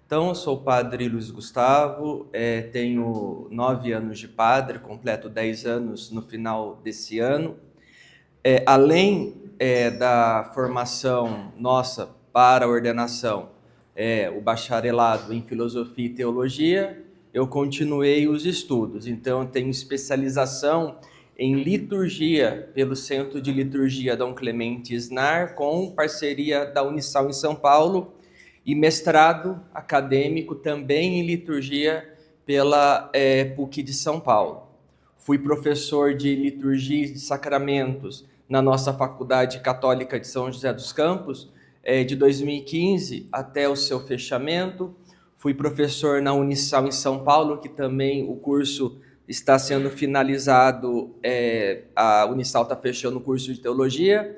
Então, eu sou o padre Luiz Gustavo, tenho 9 anos de padre, completo 10 anos no final desse ano. Além da formação nossa para a ordenação, o bacharelado em Filosofia e Teologia, eu continuei os estudos. Então, eu tenho especialização em liturgia pelo Centro de Liturgia Dom Clemente Isnar, com parceria da Unisal em São Paulo, e mestrado acadêmico também em liturgia pela PUC de São Paulo. Fui professor de liturgia e de sacramentos na nossa Faculdade Católica de São José dos Campos, de 2015 até o seu fechamento. Fui professor na Unisal em São Paulo, que também o curso está sendo finalizado, a Unisal está fechando o curso de teologia.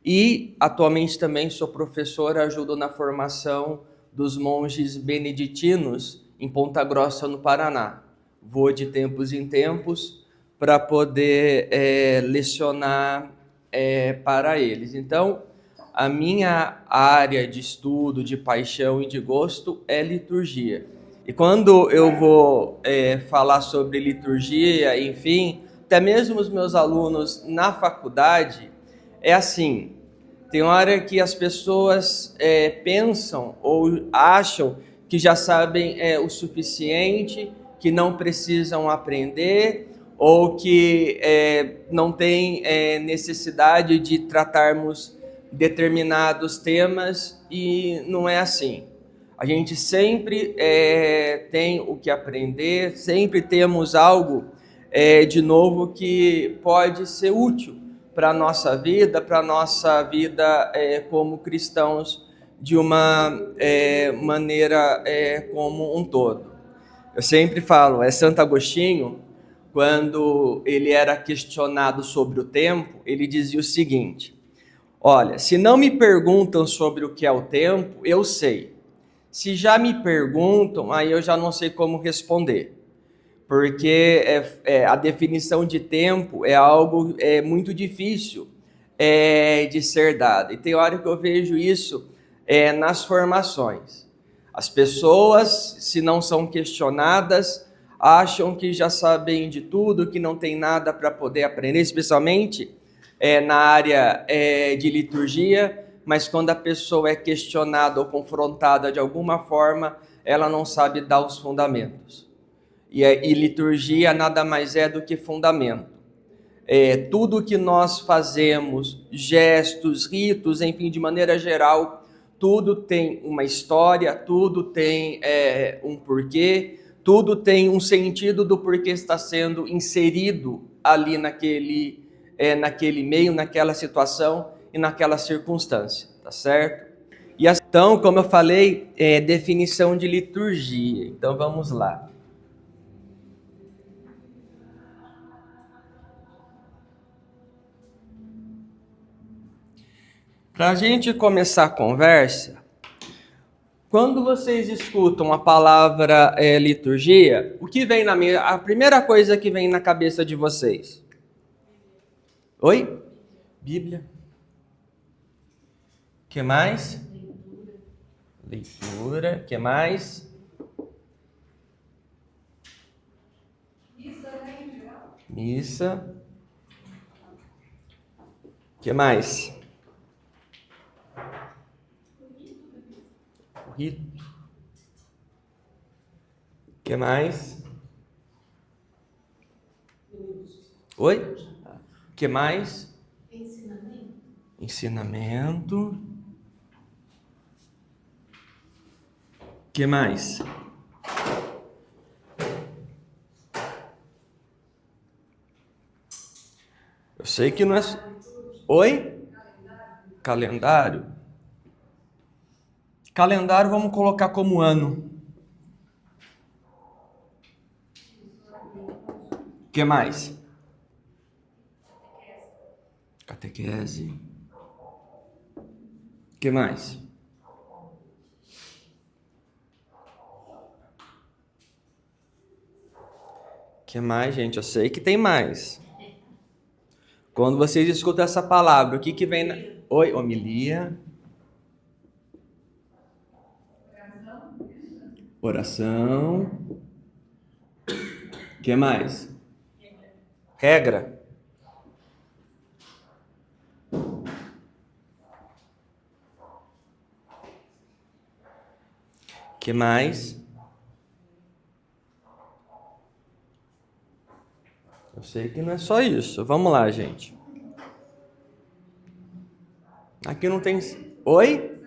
E atualmente também sou professor, ajudo na formação dos monges beneditinos em Ponta Grossa, no Paraná. Vou de tempos em tempos para poder lecionar para eles. Então, a minha área de estudo, de paixão e de gosto é liturgia. E quando eu vou falar sobre liturgia, enfim, até mesmo os meus alunos na faculdade, é assim, tem hora que as pessoas pensam ou acham que já sabem o suficiente, que não precisam aprender, ou que não tem necessidade de tratarmos determinados temas, e não é assim. A gente sempre tem o que aprender, sempre temos algo de novo que pode ser útil para a nossa vida como cristãos, de uma maneira como um todo. Eu sempre falo, Santo Agostinho, quando ele era questionado sobre o tempo, ele dizia o seguinte: olha, se não me perguntam sobre o que é o tempo, eu sei. Se já me perguntam, aí eu já não sei como responder. Porque a definição de tempo é algo muito difícil de ser dada. E tem hora que eu vejo isso nas formações. As pessoas, se não são questionadas, acham que já sabem de tudo, que não tem nada para poder aprender, especialmente na área de liturgia, mas quando a pessoa é questionada ou confrontada de alguma forma, ela não sabe dar os fundamentos. E liturgia nada mais é do que fundamento. Tudo que nós fazemos, gestos, ritos, enfim, de maneira geral, tudo tem uma história, tudo tem um porquê, tudo tem um sentido do porquê está sendo inserido ali naquele meio, naquela situação e naquela circunstância, tá certo? E então, como eu falei, definição de liturgia. Então, vamos lá. Para a gente começar a conversa, quando vocês escutam a palavra liturgia, o que vem a primeira coisa que vem na cabeça de vocês? Oi? Bíblia. O que mais? Leitura. O que mais? Missa. O que mais? Rito. O que mais? Oi? O que mais? Ensinamento. O que mais? Eu sei que não é... Oi? Calendário. Calendário vamos colocar como ano. O que mais? Catequese. O que mais? O que mais, gente? Eu sei que tem mais. Quando vocês escutam essa palavra, o que vem na... Oi? Homilia. Oração. O que mais? Regra. O que mais? Eu sei que não é só isso. Vamos lá, gente. Aqui não tem... Oi?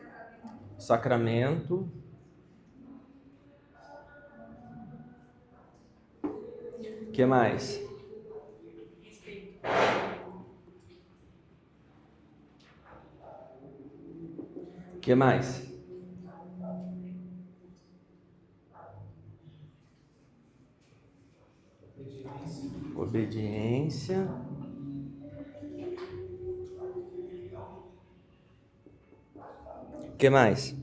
Sacramento. O que mais? O que mais? Obediência. O que mais?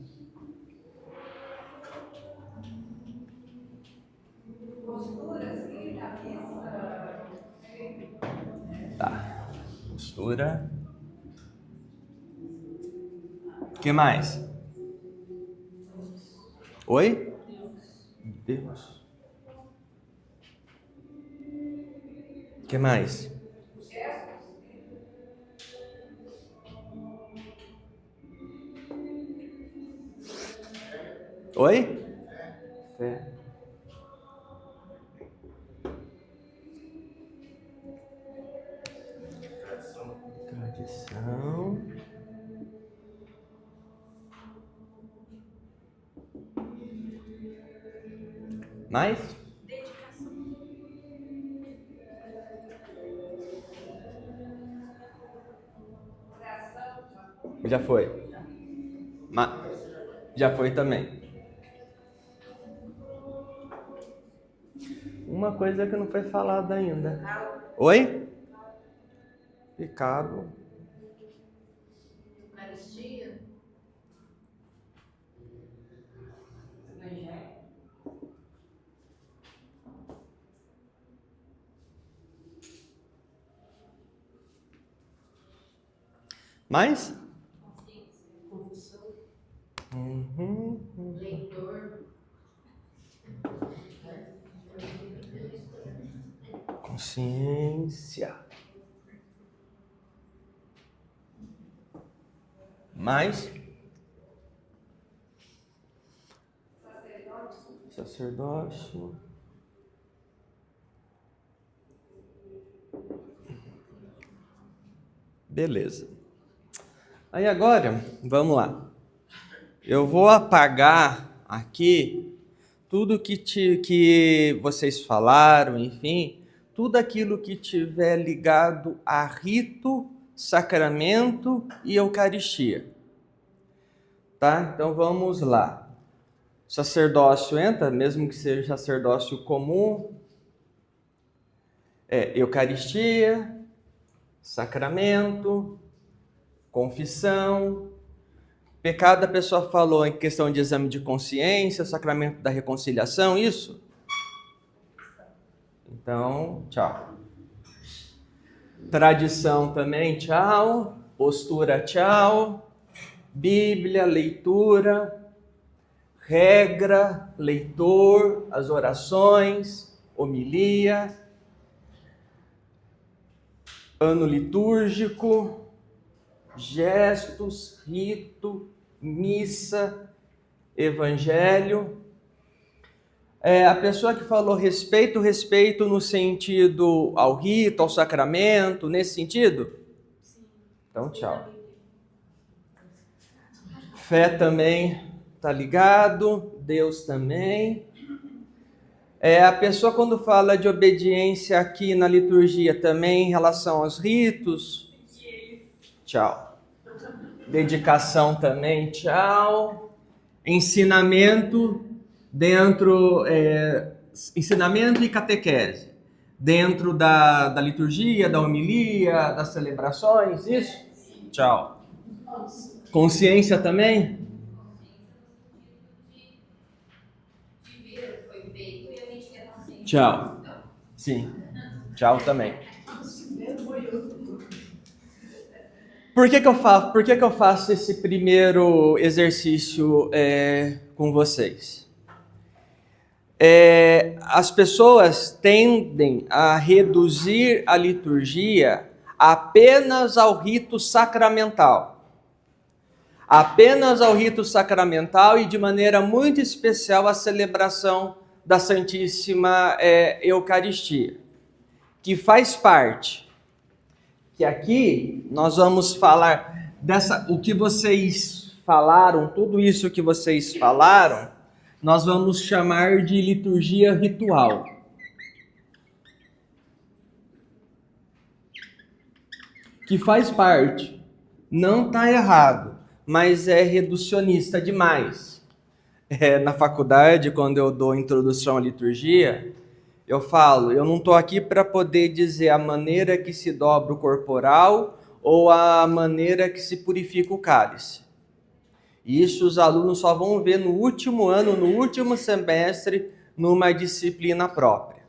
Tá. Postura. O que mais? Oi? Deus. O que mais? Oi? Fé. Tradição. Mais? Já foi. Já foi também. Uma coisa que não foi falada ainda. Oi? Pecado. Eucaristia. Mais? Confissão. Uhum. Leitor. Consciência. Mais? Sacerdócio. Beleza. Aí agora, vamos lá. Eu vou apagar aqui tudo que vocês falaram, enfim, tudo aquilo que tiver ligado a rito, sacramento e Eucaristia. Tá? Então vamos lá. Sacerdócio entra, mesmo que seja sacerdócio comum. Eucaristia, sacramento, confissão. Pecado, a pessoa falou em questão de exame de consciência, sacramento da reconciliação, isso? Então, tchau. Tradição também, tchau. Postura, tchau. Bíblia, leitura. Regra, leitor, as orações, homilia. Ano litúrgico, gestos, rito, missa, evangelho. A pessoa que falou respeito no sentido ao rito, ao sacramento, nesse sentido? Sim. Então, tchau. Fé também, tá ligado? Deus também. A pessoa quando fala de obediência aqui na liturgia também em relação aos ritos, tchau. Dedicação também, tchau. Ensinamento dentro, ensinamento e catequese. Dentro da liturgia, da homilia, das celebrações, isso? Tchau. Consciência também? Tchau. Sim. Tchau também. Por que eu faço esse primeiro exercício com vocês? As pessoas tendem a reduzir a liturgia apenas ao rito sacramental. Apenas ao rito sacramental e de maneira muito especial à celebração da Santíssima Eucaristia, que faz parte. Que aqui nós vamos falar o que vocês falaram, tudo isso que vocês falaram, nós vamos chamar de liturgia ritual. Que faz parte. Não está errado, mas é reducionista demais. Na faculdade, quando eu dou introdução à liturgia, eu falo, eu não estou aqui para poder dizer a maneira que se dobra o corporal ou a maneira que se purifica o cálice. Isso os alunos só vão ver no último ano, no último semestre, numa disciplina própria.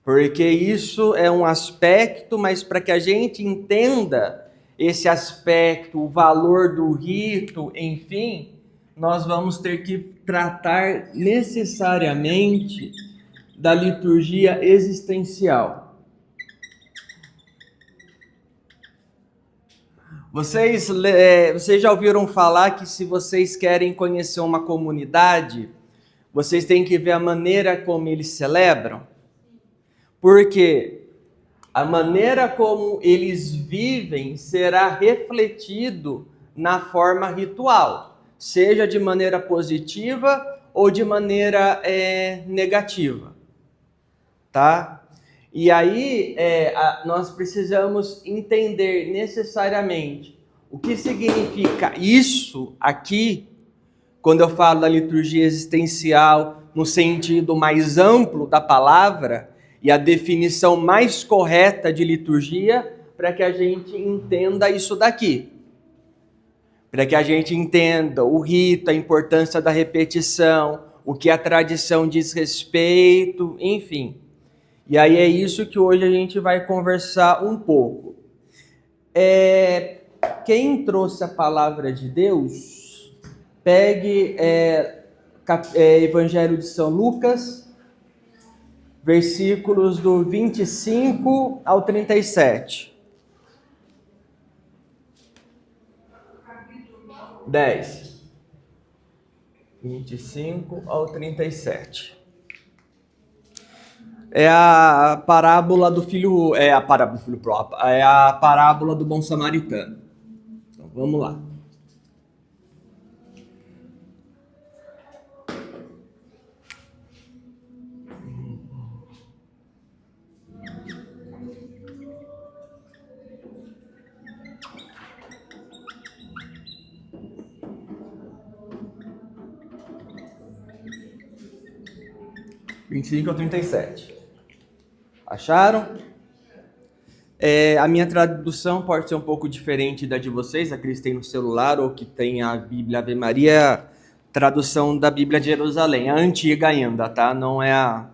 Porque isso é um aspecto, mas para que a gente entenda esse aspecto, o valor do rito, enfim, nós vamos ter que tratar necessariamente da liturgia existencial. Vocês já ouviram falar que se vocês querem conhecer uma comunidade, vocês têm que ver a maneira como eles celebram? Porque a maneira como eles vivem será refletido na forma ritual, seja de maneira positiva ou de maneira negativa, tá? E aí nós precisamos entender necessariamente o que significa isso aqui, quando eu falo da liturgia existencial, no sentido mais amplo da palavra, e a definição mais correta de liturgia, para que a gente entenda isso daqui. Para que a gente entenda o rito, a importância da repetição, o que a tradição diz respeito, enfim. E aí é isso que hoje a gente vai conversar um pouco. Quem trouxe a palavra de Deus, pegue Evangelho de São Lucas, versículos do 25 ao 37. 10. 25 ao 37. É a parábola do filho, é a parábola do bom samaritano. Então, vamos lá. (25 ao 37). Acharam? A minha tradução pode ser um pouco diferente da de vocês, a Cris tem no celular, ou que tem a Bíblia Ave Maria, tradução da Bíblia de Jerusalém, a antiga ainda, tá? Não é a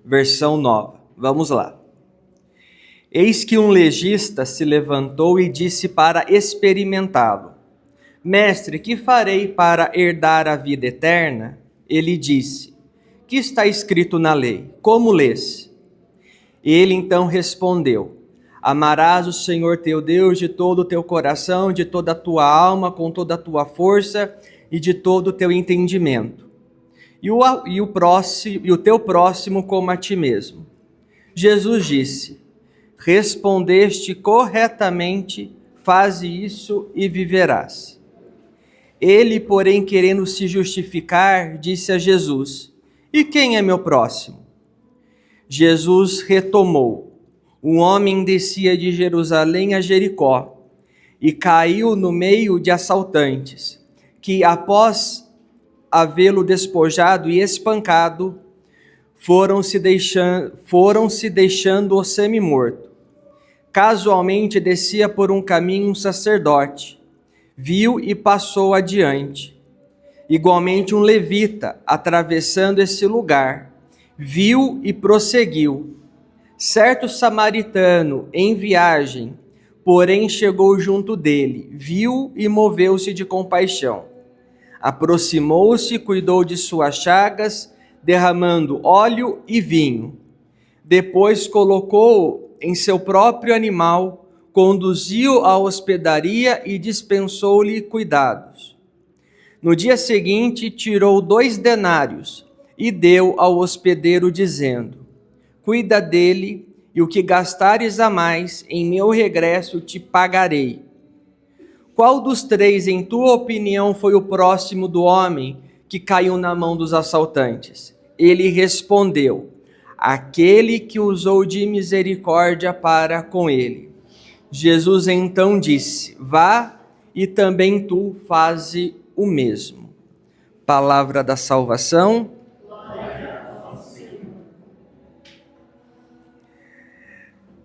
versão nova. Vamos lá. Eis que um legista se levantou e disse para experimentá-lo: Mestre, que farei para herdar a vida eterna? Ele disse: Que está escrito na lei? Como lês? Ele então respondeu: Amarás o Senhor teu Deus de todo o teu coração, de toda a tua alma, com toda a tua força e de todo o teu entendimento. E o teu próximo como a ti mesmo. Jesus disse: Respondeste corretamente, faze isso e viverás. Ele, porém, querendo se justificar, disse a Jesus: E quem é meu próximo? Jesus retomou: Um homem descia de Jerusalém a Jericó e caiu no meio de assaltantes, que, após havê-lo despojado e espancado, foram se deixando-o semi-morto. Casualmente descia por um caminho um sacerdote, viu e passou adiante. Igualmente um levita, atravessando esse lugar, viu e prosseguiu. Certo samaritano, em viagem, porém chegou junto dele, viu e moveu-se de compaixão. Aproximou-se, cuidou de suas chagas, derramando óleo e vinho. Depois colocou em seu próprio animal, conduziu à hospedaria e dispensou-lhe cuidados. No dia seguinte, tirou 2 denários e deu ao hospedeiro, dizendo: cuida dele, e o que gastares a mais, em meu regresso te pagarei. Qual dos 3, em tua opinião, foi o próximo do homem que caiu na mão dos assaltantes? Ele respondeu: aquele que usou de misericórdia para com ele. Jesus então disse: vá, e também tu faze o mesmo. Palavra da salvação.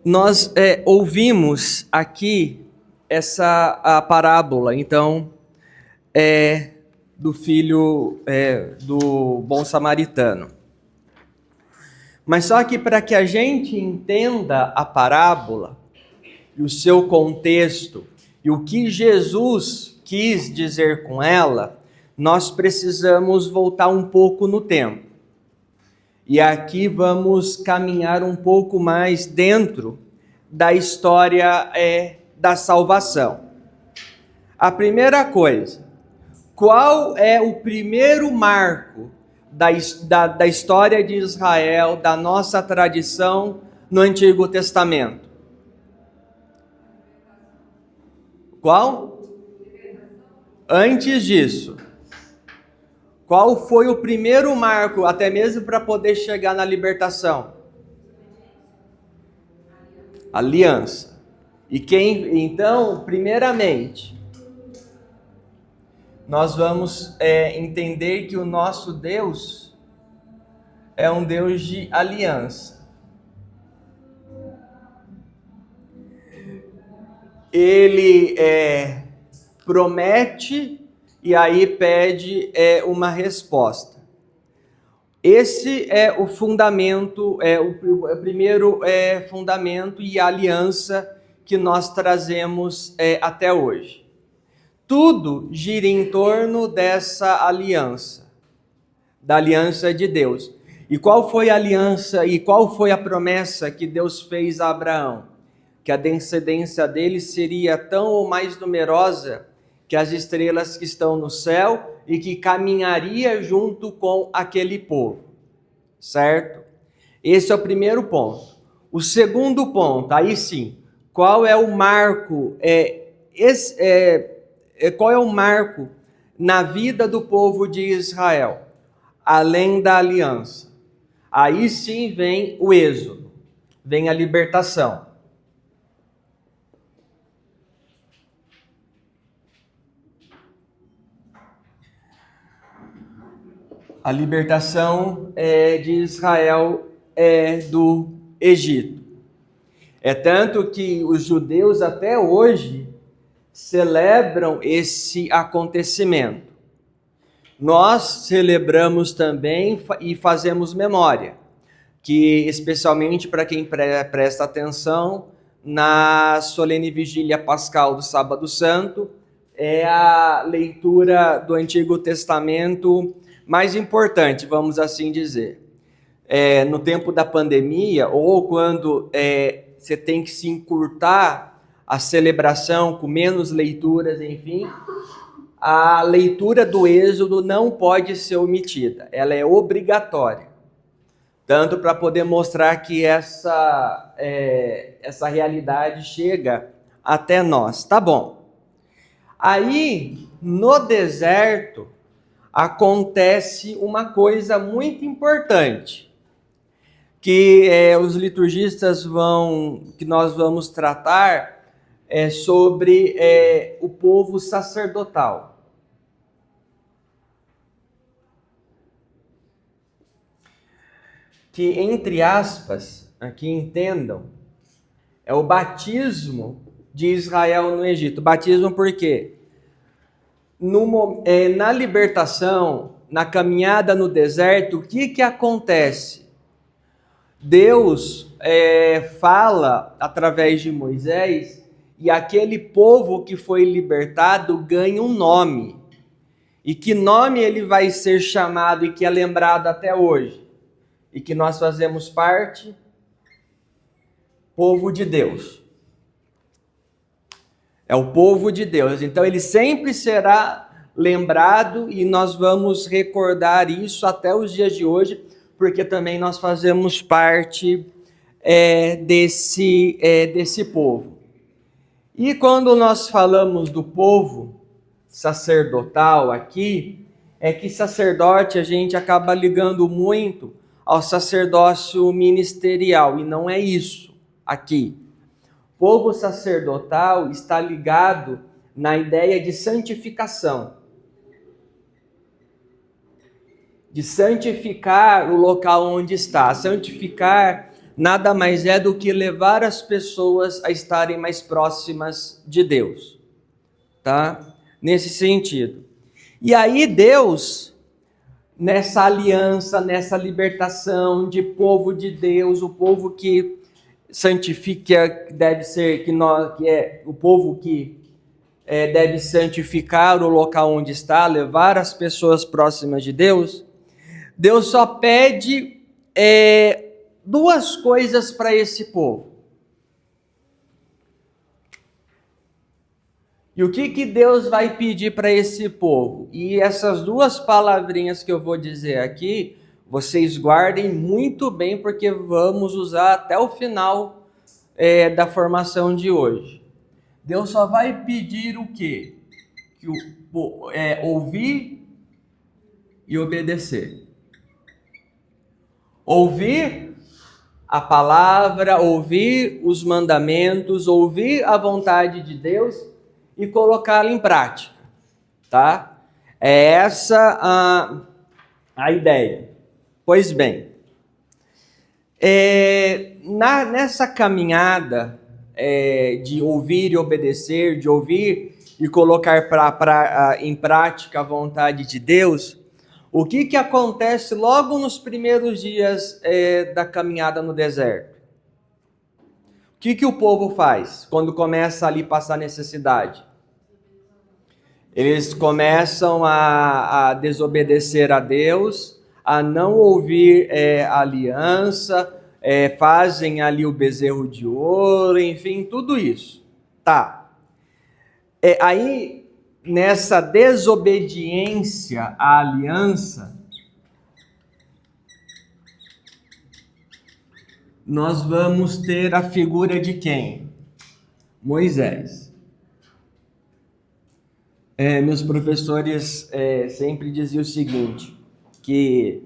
Nós ouvimos aqui a parábola, então, do filho do bom samaritano. Mas só que para que a gente entenda a parábola e o seu contexto e o que Jesus quis dizer com ela, nós precisamos voltar um pouco no tempo. E aqui vamos caminhar um pouco mais dentro da história da salvação. A primeira coisa, qual é o primeiro marco da história de Israel, da nossa tradição no Antigo Testamento? Qual? Antes disso, qual foi o primeiro marco, até mesmo para poder chegar na libertação? Aliança. E então, primeiramente, nós vamos entender que o nosso Deus é um Deus de aliança. Ele promete e aí pede uma resposta. Esse é o fundamento, o primeiro fundamento e aliança que nós trazemos até hoje. Tudo gira em torno dessa aliança, da aliança de Deus. E qual foi a aliança e qual foi a promessa que Deus fez a Abraão? Que a descendência dele seria tão ou mais numerosa que as estrelas que estão no céu e que caminharia junto com aquele povo, certo? Esse é o primeiro ponto. O segundo ponto, aí sim, qual é o marco? Qual é o marco na vida do povo de Israel? Além da aliança. Aí sim vem o êxodo, vem a libertação. A libertação de Israel do Egito. É tanto que os judeus até hoje celebram esse acontecimento. Nós celebramos também e fazemos memória, que especialmente para quem presta atenção, na solene vigília pascal do Sábado Santo, é a leitura do Antigo Testamento mais importante, vamos assim dizer. No tempo da pandemia, ou quando você tem que se encurtar a celebração com menos leituras, enfim, a leitura do Êxodo não pode ser omitida, ela é obrigatória. Tanto para poder mostrar que essa realidade chega até nós. Tá bom. Aí, no deserto, acontece uma coisa muito importante, que os liturgistas que nós vamos tratar sobre o povo sacerdotal. Que, entre aspas, aqui entendam, é o batismo de Israel no Egito. Batismo por quê? Na libertação, na caminhada no deserto, o que acontece? Deus fala através de Moisés e aquele povo que foi libertado ganha um nome. E que nome ele vai ser chamado e que é lembrado até hoje? E que nós fazemos parte? Povo de Deus. É o povo de Deus. Então ele sempre será lembrado e nós vamos recordar isso até os dias de hoje, porque também nós fazemos parte desse povo. E quando nós falamos do povo sacerdotal aqui, é que sacerdote a gente acaba ligando muito ao sacerdócio ministerial, e não é isso aqui. Povo sacerdotal está ligado na ideia de santificação. De santificar o local onde está. Santificar nada mais é do que levar as pessoas a estarem mais próximas de Deus. Tá? Nesse sentido. E aí Deus, nessa aliança, nessa libertação de povo de Deus, o povo que santifica, deve ser que é o povo que deve santificar o local onde está, levar as pessoas próximas de Deus. Deus só pede duas coisas para esse povo. E o que Deus vai pedir para esse povo? E essas duas palavrinhas que eu vou dizer aqui, vocês guardem muito bem, porque vamos usar até o final da formação de hoje. Deus só vai pedir o quê? Ouvir e obedecer. Ouvir a palavra, ouvir os mandamentos, ouvir a vontade de Deus e colocá-la em prática, tá? É essa a ideia. Pois bem, nessa caminhada de ouvir e obedecer, de ouvir e colocar em prática a vontade de Deus, o que acontece logo nos primeiros dias da caminhada no deserto? O que o povo faz quando começa ali a passar necessidade? Eles começam a desobedecer a Deus, a não ouvir a aliança, fazem ali o bezerro de ouro, enfim, tudo isso. Tá. Aí, nessa desobediência à aliança, nós vamos ter a figura de quem? Moisés. Meus professores sempre diziam o seguinte, que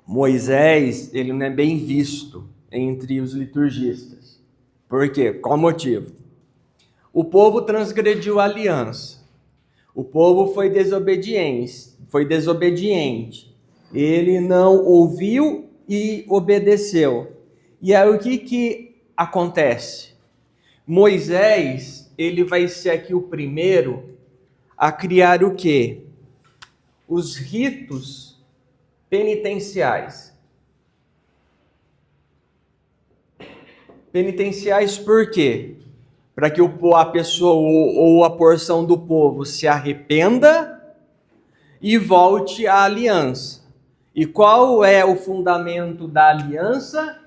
Moisés, ele não é bem visto entre os liturgistas. Por quê? Qual motivo? O povo transgrediu a aliança. O povo foi desobediente. Ele não ouviu e obedeceu. E aí o que acontece? Moisés, ele vai ser aqui o primeiro a criar o quê? Os ritos penitenciais. Penitenciais por quê? Para que a pessoa ou a porção do povo se arrependa e volte à aliança. E qual é o fundamento da aliança?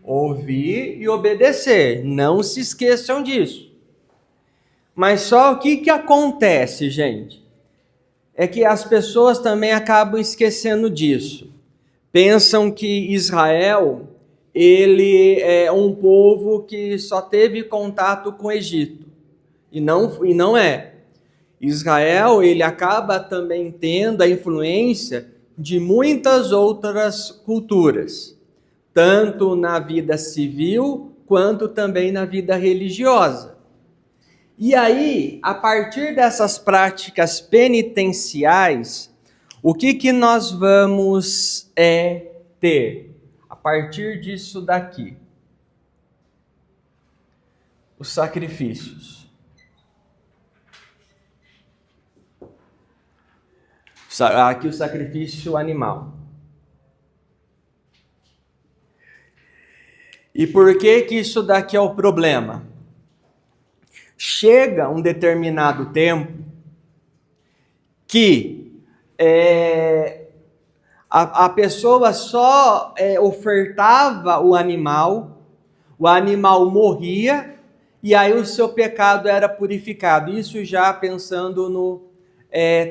Ouvir e obedecer. Não se esqueçam disso. Mas só o que acontece, gente? É que as pessoas também acabam esquecendo disso. Pensam que Israel, ele é um povo que só teve contato com o Egito. E não é. Israel, ele acaba também tendo a influência de muitas outras culturas, tanto na vida civil, quanto também na vida religiosa. E aí, a partir dessas práticas penitenciais, o que nós vamos ter? A partir disso daqui, os sacrifícios. Aqui o sacrifício animal. E por que isso daqui é o problema? chega um determinado tempo que a pessoa só ofertava o animal morria, e aí o seu pecado era purificado. Isso já pensando no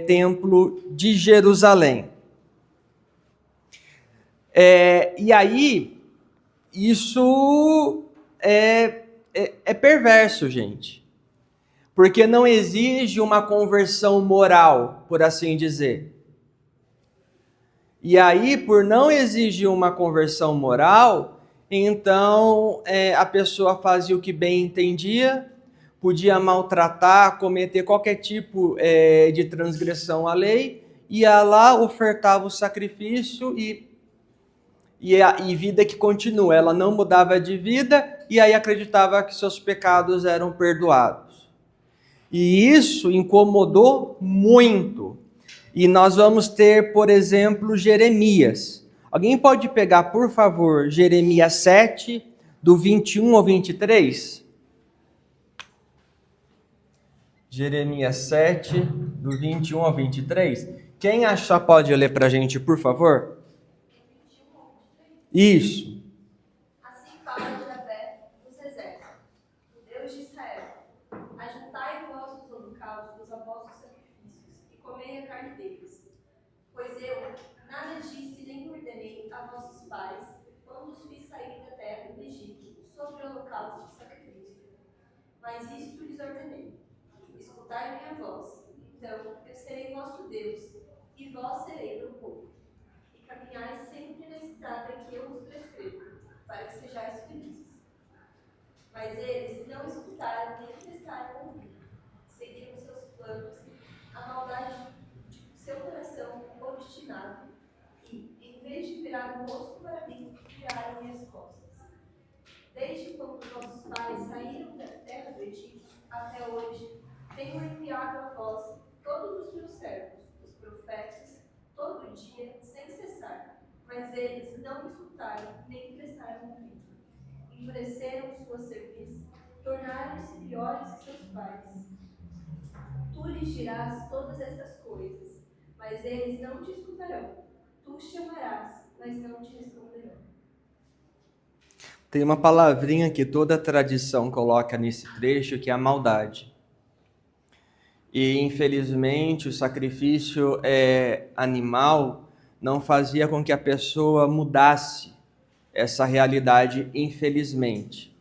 templo de Jerusalém. E aí, isso é perverso, gente. Porque não exige uma conversão moral, por assim dizer. E aí, por não exigir uma conversão moral, então a pessoa fazia o que bem entendia, podia maltratar, cometer qualquer tipo de transgressão à lei, ia lá, ofertava o sacrifício e vida que continua. Ela não mudava de vida e aí acreditava que seus pecados eram perdoados. E isso incomodou muito. E nós vamos ter, por exemplo, Jeremias. Alguém pode pegar, por favor, Jeremias 7, do 21 ao 23? Jeremias 7, do 21 ao 23. Quem achar pode ler para a gente, por favor? Isso. Assim fala Yahvé dos exércitos, o Deus de Israel: ajuntai vossos holocaustos a vossos sacrifícios, e comei a carne deles. Pois eu nada disse nem ordenei a vossos pais, quando os fiz sair da terra do Egito, sobre o holocausto e sacrifício. Mas isto lhes ordenei: escutai minha voz, então eu serei vosso Deus, e vós serei meu povo. E caminhai sempre na estrada que eu vos prescrevo, para que sejais felizes. Mas eles não escutaram nem prestaram ouvido. Seguiram seus planos, a maldade de seu coração obstinado, e, em vez de virar o rosto para mim, viraram-me as costas. Desde quando nossos pais saíram da terra do Egito até hoje, tenho enviado a vós todos os meus servos, os profetas, todo dia, sem cessar. Mas eles não me escutaram, nem prestaram ouvido. Endureceram sua cerviz, tornaram-se piores que seus pais. Tu lhes dirás todas estas coisas, mas eles não te escutarão. Tu os chamarás, mas não te responderão. Tem uma palavrinha que toda a tradição coloca nesse trecho, que é a maldade. E, infelizmente, o sacrifício animal não fazia com que a pessoa mudasse essa realidade, infelizmente.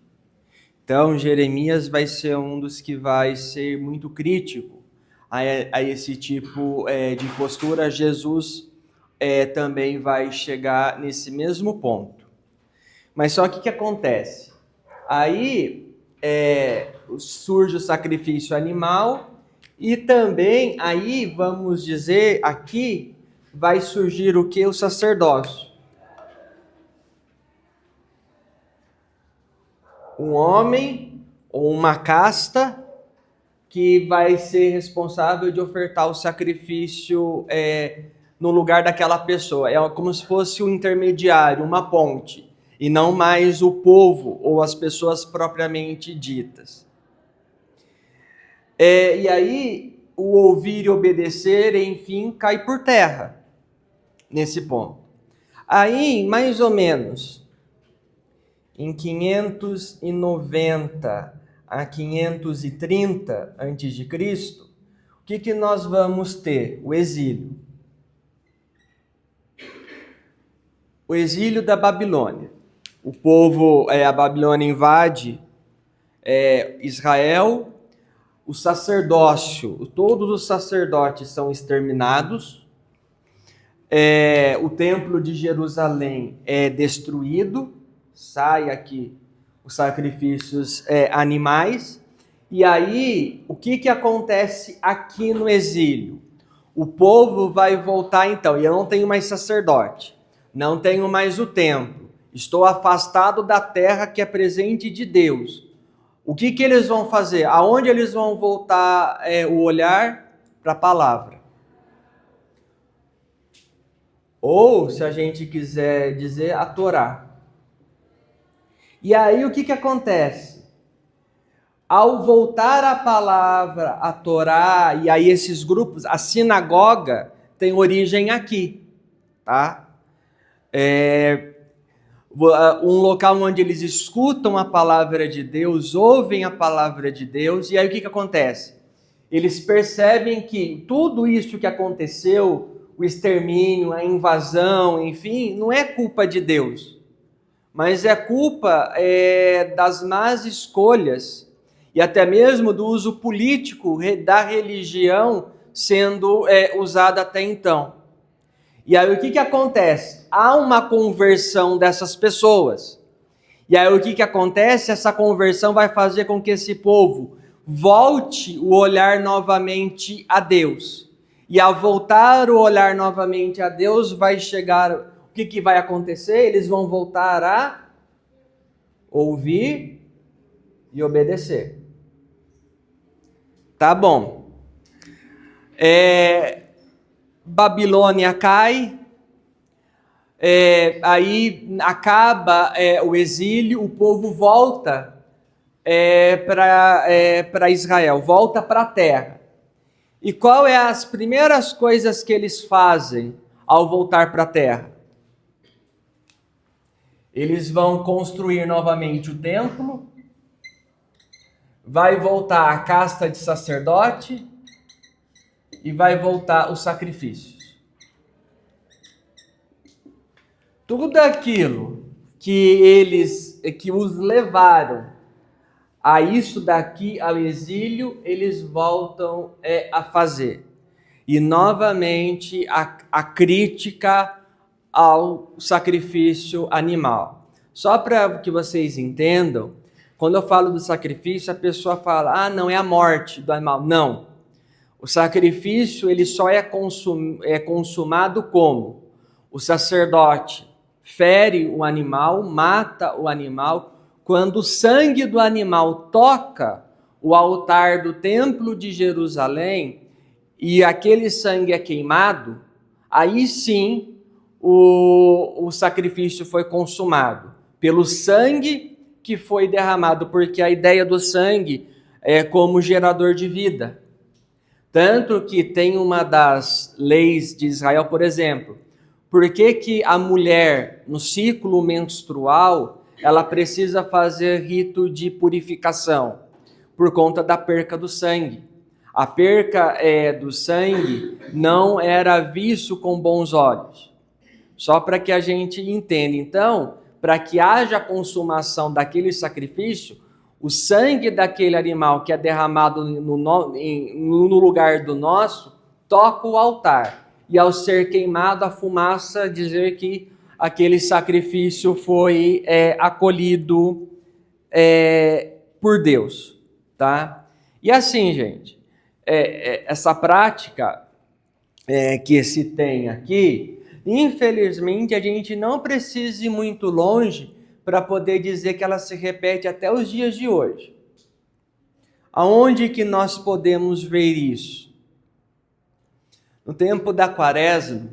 Então, Jeremias vai ser um dos que vai ser muito crítico a esse tipo de postura. Jesus também vai chegar nesse mesmo ponto. Mas só que o que acontece? Aí surge o sacrifício animal e também aí, vamos dizer, aqui vai surgir o que? O sacerdócio. Um homem ou uma casta que vai ser responsável de ofertar o sacrifício no lugar daquela pessoa. É como se fosse um intermediário, uma ponte, e não mais o povo ou as pessoas propriamente ditas. E aí, o ouvir e obedecer, enfim, cai por terra nesse ponto. Aí, mais ou menos, em 590 a 530 a.C., o que nós vamos ter? O exílio. O exílio da Babilônia. O povo, a Babilônia invade Israel, o sacerdócio, todos os sacerdotes são exterminados, o templo de Jerusalém é destruído, sai aqui os sacrifícios animais, e aí o que acontece aqui no exílio? O povo vai voltar então, e eu não tenho mais sacerdote, não tenho mais o templo, estou afastado da terra que é presente de Deus. O que eles vão fazer? Aonde eles vão voltar o olhar? Para a palavra. Ou, se a gente quiser dizer, a Torá. E aí o que acontece? Ao voltar a palavra, a Torá, e aí esses grupos, a sinagoga tem origem aqui, tá? Um local onde eles escutam a palavra de Deus, ouvem a palavra de Deus, e aí o que acontece? Eles percebem que tudo isso que aconteceu, o extermínio, a invasão, enfim, não é culpa de Deus, mas é culpa das más escolhas e até mesmo do uso político da religião sendo usada até então. E aí o que acontece? Há uma conversão dessas pessoas. E aí o que acontece? Essa conversão vai fazer com que esse povo volte o olhar novamente a Deus. E ao voltar o olhar novamente a Deus, vai chegar... O que vai acontecer? Eles vão voltar a ouvir e obedecer. Tá bom. Babilônia cai, aí acaba o exílio, o povo volta para Israel, volta para a terra. E qual é as primeiras coisas que eles fazem ao voltar para a terra? Eles vão construir novamente o templo, vai voltar a casta de sacerdote e vai voltar os sacrifícios. Tudo aquilo que os levaram a isso daqui, ao exílio, eles voltam a fazer. E novamente a crítica ao sacrifício animal. Só para que vocês entendam, quando eu falo do sacrifício, a pessoa fala, não, é a morte do animal. Não. O sacrifício ele só é consumado como? O sacerdote fere o animal, mata o animal, quando o sangue do animal toca o altar do templo de Jerusalém e aquele sangue é queimado, aí sim o sacrifício foi consumado, pelo sangue que foi derramado, porque a ideia do sangue é como gerador de vida. Tanto que tem uma das leis de Israel, por exemplo, por que a mulher no ciclo menstrual ela precisa fazer rito de purificação? Por conta da perca do sangue. A perca do sangue não era visto com bons olhos. Só para que a gente entenda. Então, para que haja consumação daquele sacrifício, o sangue daquele animal que é derramado no lugar do nosso, toca o altar. E ao ser queimado, a fumaça dizer que aquele sacrifício foi acolhido por Deus. Tá? E assim, gente, essa prática que se tem aqui, infelizmente a gente não precisa ir muito longe para poder dizer que ela se repete até os dias de hoje. Aonde que nós podemos ver isso? No tempo da Quaresma,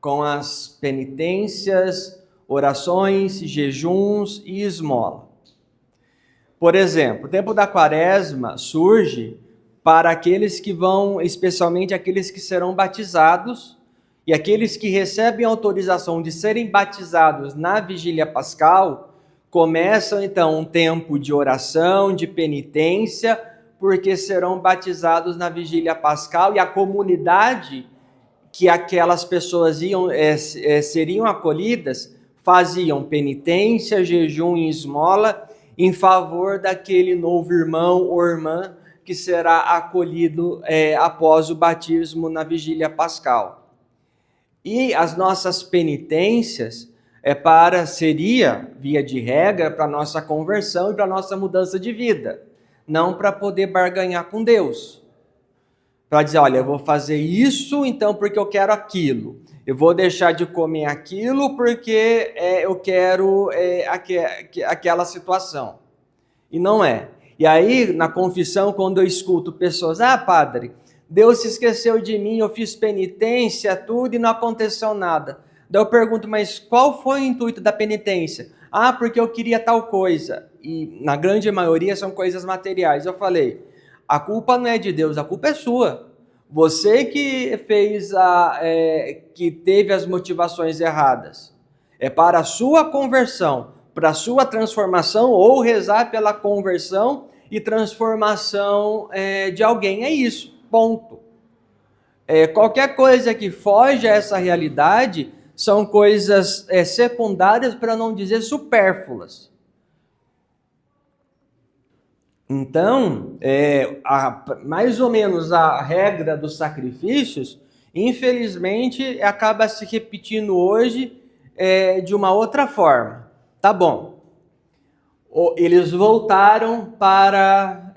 com as penitências, orações, jejuns e esmola. Por exemplo, o tempo da Quaresma surge para aqueles que vão, especialmente aqueles que serão batizados, e aqueles que recebem autorização de serem batizados na vigília pascal, começam então um tempo de oração, de penitência, porque serão batizados na vigília pascal, e a comunidade que aquelas pessoas seriam acolhidas, faziam penitência, jejum e esmola, em favor daquele novo irmão ou irmã que será acolhido após o batismo na vigília pascal. E as nossas penitências seria, via de regra, para nossa conversão e para nossa mudança de vida, não para poder barganhar com Deus. Para dizer, olha, eu vou fazer isso, então, porque eu quero aquilo. Eu vou deixar de comer aquilo porque eu quero aquela situação. E não é. E aí, na confissão, quando eu escuto pessoas, padre, Deus se esqueceu de mim, eu fiz penitência, tudo, e não aconteceu nada. Daí eu pergunto, mas qual foi o intuito da penitência? Porque eu queria tal coisa. e na grande maioria são coisas materiais. Eu falei, a culpa não é de Deus, a culpa é sua. Você que fez que teve as motivações erradas. É para a sua conversão, para a sua transformação, ou rezar pela conversão e transformação de alguém. É isso, ponto. Qualquer coisa que foge a essa realidade são coisas secundárias, para não dizer supérfluas. Então, mais ou menos a regra dos sacrifícios, infelizmente, acaba se repetindo hoje de uma outra forma. Tá bom. Eles voltaram para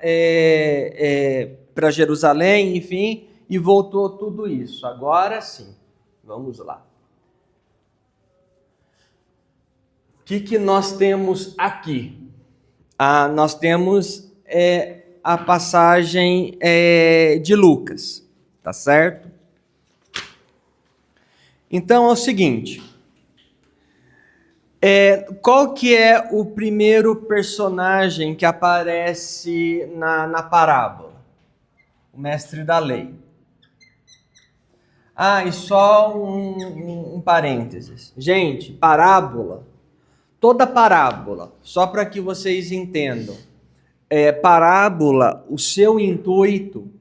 Jerusalém, enfim, e voltou tudo isso. Agora sim, vamos lá. O que nós temos aqui? Nós temos a passagem de Lucas, tá certo? Então é o seguinte, qual que é o primeiro personagem que aparece na parábola? O mestre da lei. E só um parênteses. Gente, parábola, toda parábola, só para que vocês entendam, parábola, o seu intuito,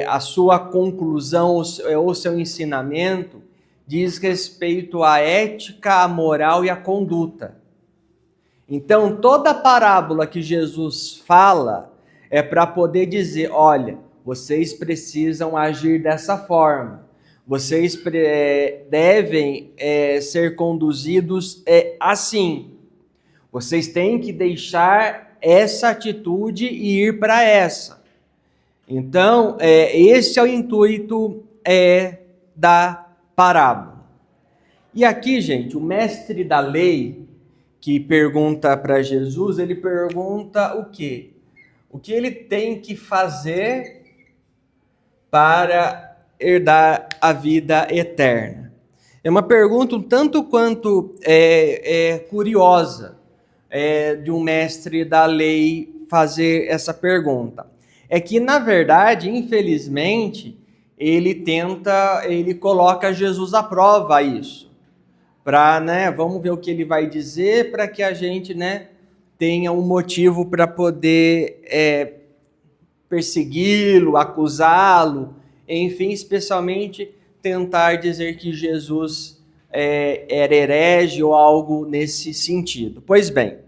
a sua conclusão, o seu ensinamento, diz respeito à ética, à moral e à conduta. Então, toda parábola que Jesus fala é para poder dizer, olha, vocês precisam agir dessa forma. Vocês devem ser conduzidos assim. Vocês têm que deixar essa atitude e ir para essa. Então, esse é o intuito da parábola. E aqui, gente, o mestre da lei que pergunta para Jesus, ele pergunta o quê? O que ele tem que fazer para herdar a vida eterna? É uma pergunta um tanto quanto curiosa de um mestre da lei fazer essa pergunta. É que, na verdade, infelizmente, ele coloca Jesus à prova isso. Vamos ver o que ele vai dizer para que a gente, tenha um motivo para poder persegui-lo, acusá-lo, enfim, especialmente tentar dizer que Jesus era herege ou algo nesse sentido. Pois bem,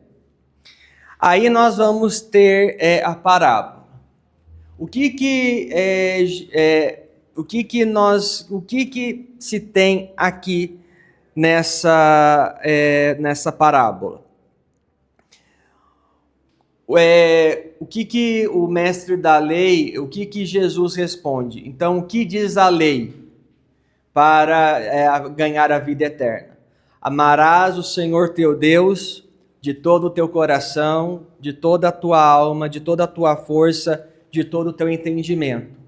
aí nós vamos ter a parábola. O que se tem aqui nessa parábola? O que o mestre da lei, o que Jesus responde? Então, o que diz a lei para ganhar a vida eterna? Amarás o Senhor teu Deus de todo o teu coração, de toda a tua alma, de toda a tua força, de todo o teu entendimento,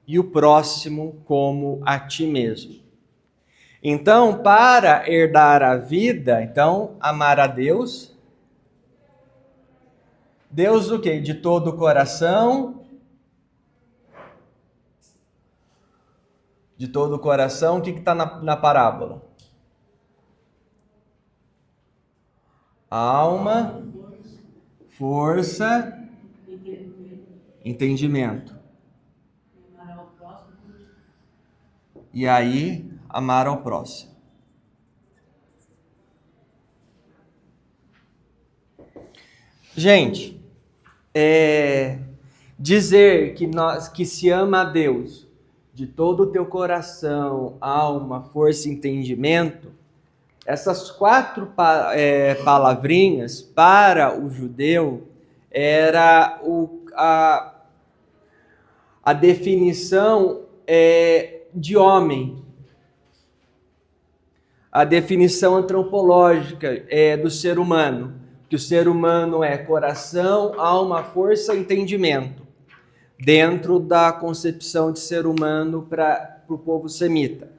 e o próximo como a ti mesmo. Então, para herdar a vida, amar a Deus. Deus o quê? De todo o coração. De todo o coração. O que está na parábola? Alma, força, entendimento. E aí, amar ao próximo. Gente, dizer que se ama a Deus de todo o teu coração, alma, força e entendimento, essas 4 palavrinhas para o judeu era a definição de homem, a definição antropológica do ser humano, que o ser humano é coração, alma, força e entendimento, dentro da concepção de ser humano para o povo semita.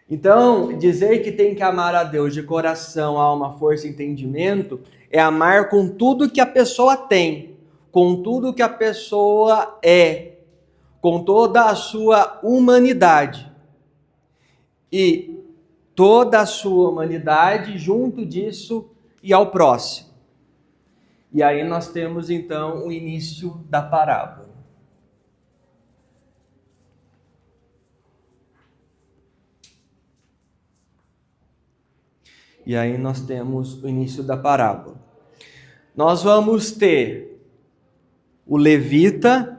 Então, dizer que tem que amar a Deus de coração, alma, força e entendimento é amar com tudo que a pessoa tem, com tudo que a pessoa é, com toda a sua humanidade. E toda a sua humanidade junto disso e ao próximo. E aí nós temos então o início da parábola. E aí nós temos o início da parábola. Nós vamos ter o levita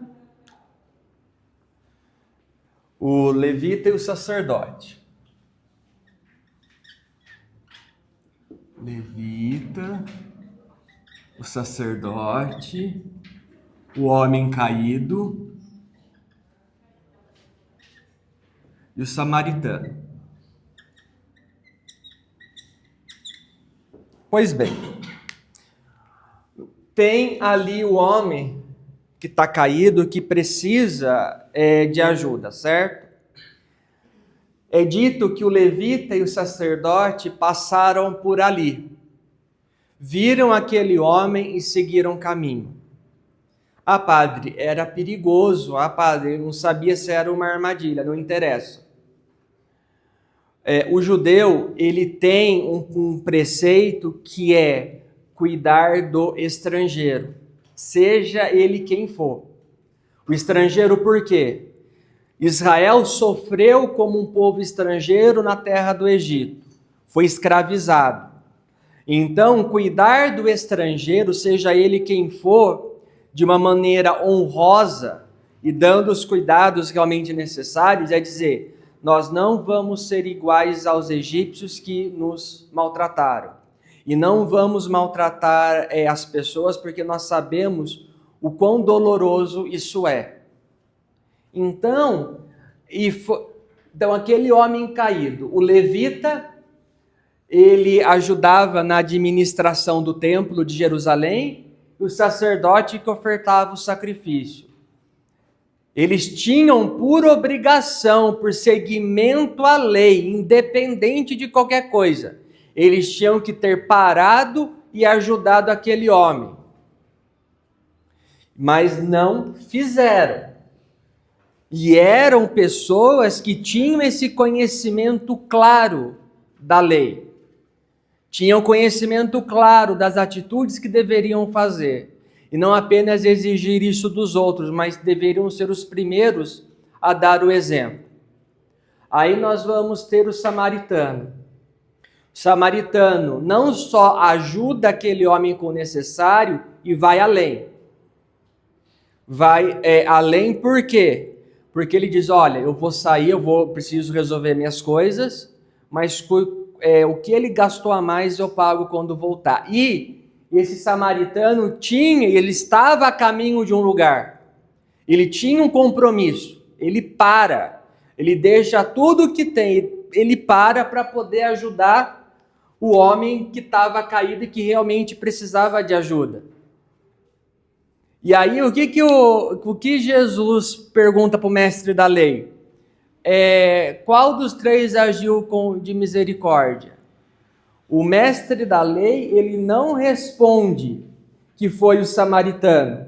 e o sacerdote. Levita, o sacerdote, o homem caído e o samaritano. Pois bem, tem ali o homem que está caído, que precisa de ajuda, certo? É dito que o levita e o sacerdote passaram por ali, viram aquele homem e seguiram caminho. Ah, padre, era perigoso. Ah, padre, eu não sabia se era uma armadilha, não interessa. O judeu, ele tem um preceito que é cuidar do estrangeiro, seja ele quem for. O estrangeiro por quê? Israel sofreu como um povo estrangeiro na terra do Egito, foi escravizado. Então, cuidar do estrangeiro, seja ele quem for, de uma maneira honrosa e dando os cuidados realmente necessários, é dizer, nós não vamos ser iguais aos egípcios que nos maltrataram. E não vamos maltratar as pessoas porque nós sabemos o quão doloroso isso é. Então, aquele homem caído, o levita, ele ajudava na administração do templo de Jerusalém, e o sacerdote que ofertava o sacrifício. Eles tinham por obrigação, por seguimento à lei, independente de qualquer coisa, eles tinham que ter parado e ajudado aquele homem. Mas não fizeram. E eram pessoas que tinham esse conhecimento claro da lei. Tinham conhecimento claro das atitudes que deveriam fazer. E não apenas exigir isso dos outros, mas deveriam ser os primeiros a dar o exemplo. Aí nós vamos ter o samaritano. O samaritano não só ajuda aquele homem com o necessário e vai além. Vai além por quê? Porque ele diz, olha, eu vou sair, preciso resolver minhas coisas, mas o que ele gastou a mais eu pago quando voltar. E esse samaritano ele estava a caminho de um lugar, ele tinha um compromisso, ele deixa tudo que tem, ele para poder ajudar o homem que estava caído e que realmente precisava de ajuda. E aí o que Jesus pergunta para o mestre da lei? Qual dos três agiu de misericórdia? O mestre da lei, ele não responde que foi o samaritano.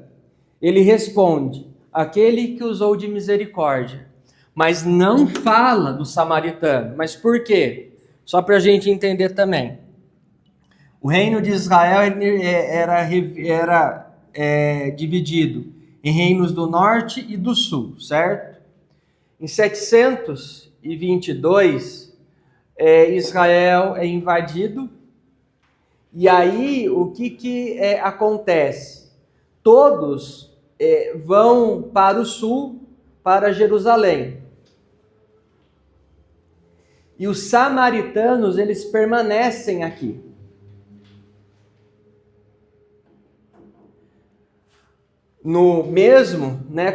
Ele responde, aquele que usou de misericórdia. Mas não fala do samaritano. Mas por quê? Só para a gente entender também. O reino de Israel era dividido em reinos do norte e do sul, certo? Em 722, Israel é invadido, e aí o que acontece? Todos vão para o sul, para Jerusalém. E os samaritanos, eles permanecem aqui.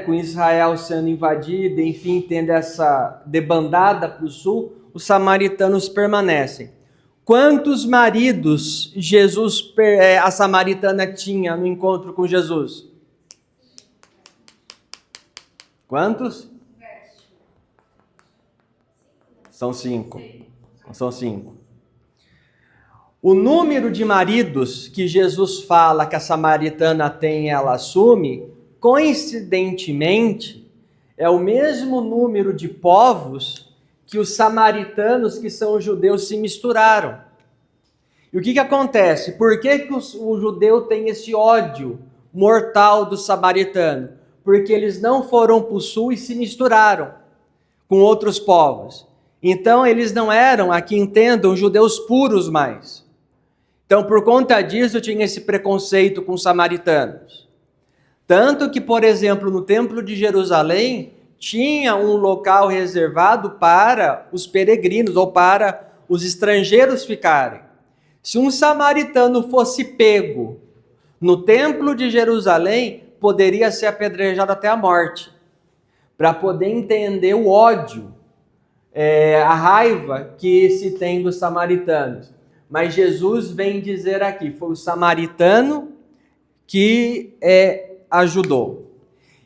Com Israel sendo invadido, enfim, tendo essa debandada para o sul, os samaritanos permanecem. Quantos maridos a samaritana tinha no encontro com Jesus? Quantos? São 5. São 5. O número de maridos que Jesus fala que a samaritana tem e ela assume, coincidentemente, é o mesmo número de povos que os samaritanos, que são judeus, se misturaram. E o que acontece? Por que o judeu tem esse ódio mortal do samaritano? Porque eles não foram para o sul e se misturaram com outros povos. Então eles não eram, aqui entendam, judeus puros mais. Então por conta disso tinha esse preconceito com os samaritanos. Tanto que, por exemplo, no Templo de Jerusalém, tinha um local reservado para os peregrinos ou para os estrangeiros ficarem. Se um samaritano fosse pego no Templo de Jerusalém, poderia ser apedrejado até a morte, para poder entender o ódio, a raiva que se tem dos samaritanos. Mas Jesus vem dizer aqui, foi o samaritano que ajudou.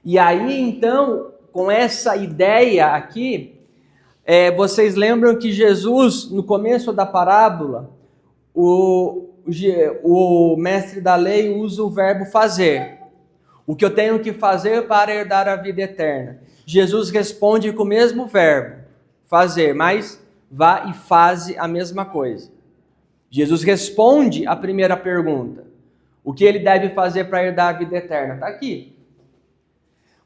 E aí, então, com essa ideia aqui, vocês lembram que Jesus, no começo da parábola, o mestre da lei usa o verbo fazer. O que eu tenho que fazer para herdar a vida eterna? Jesus responde com o mesmo verbo, fazer, mas vá e faze a mesma coisa. Jesus responde a primeira pergunta. O que ele deve fazer para herdar a vida eterna? Está aqui.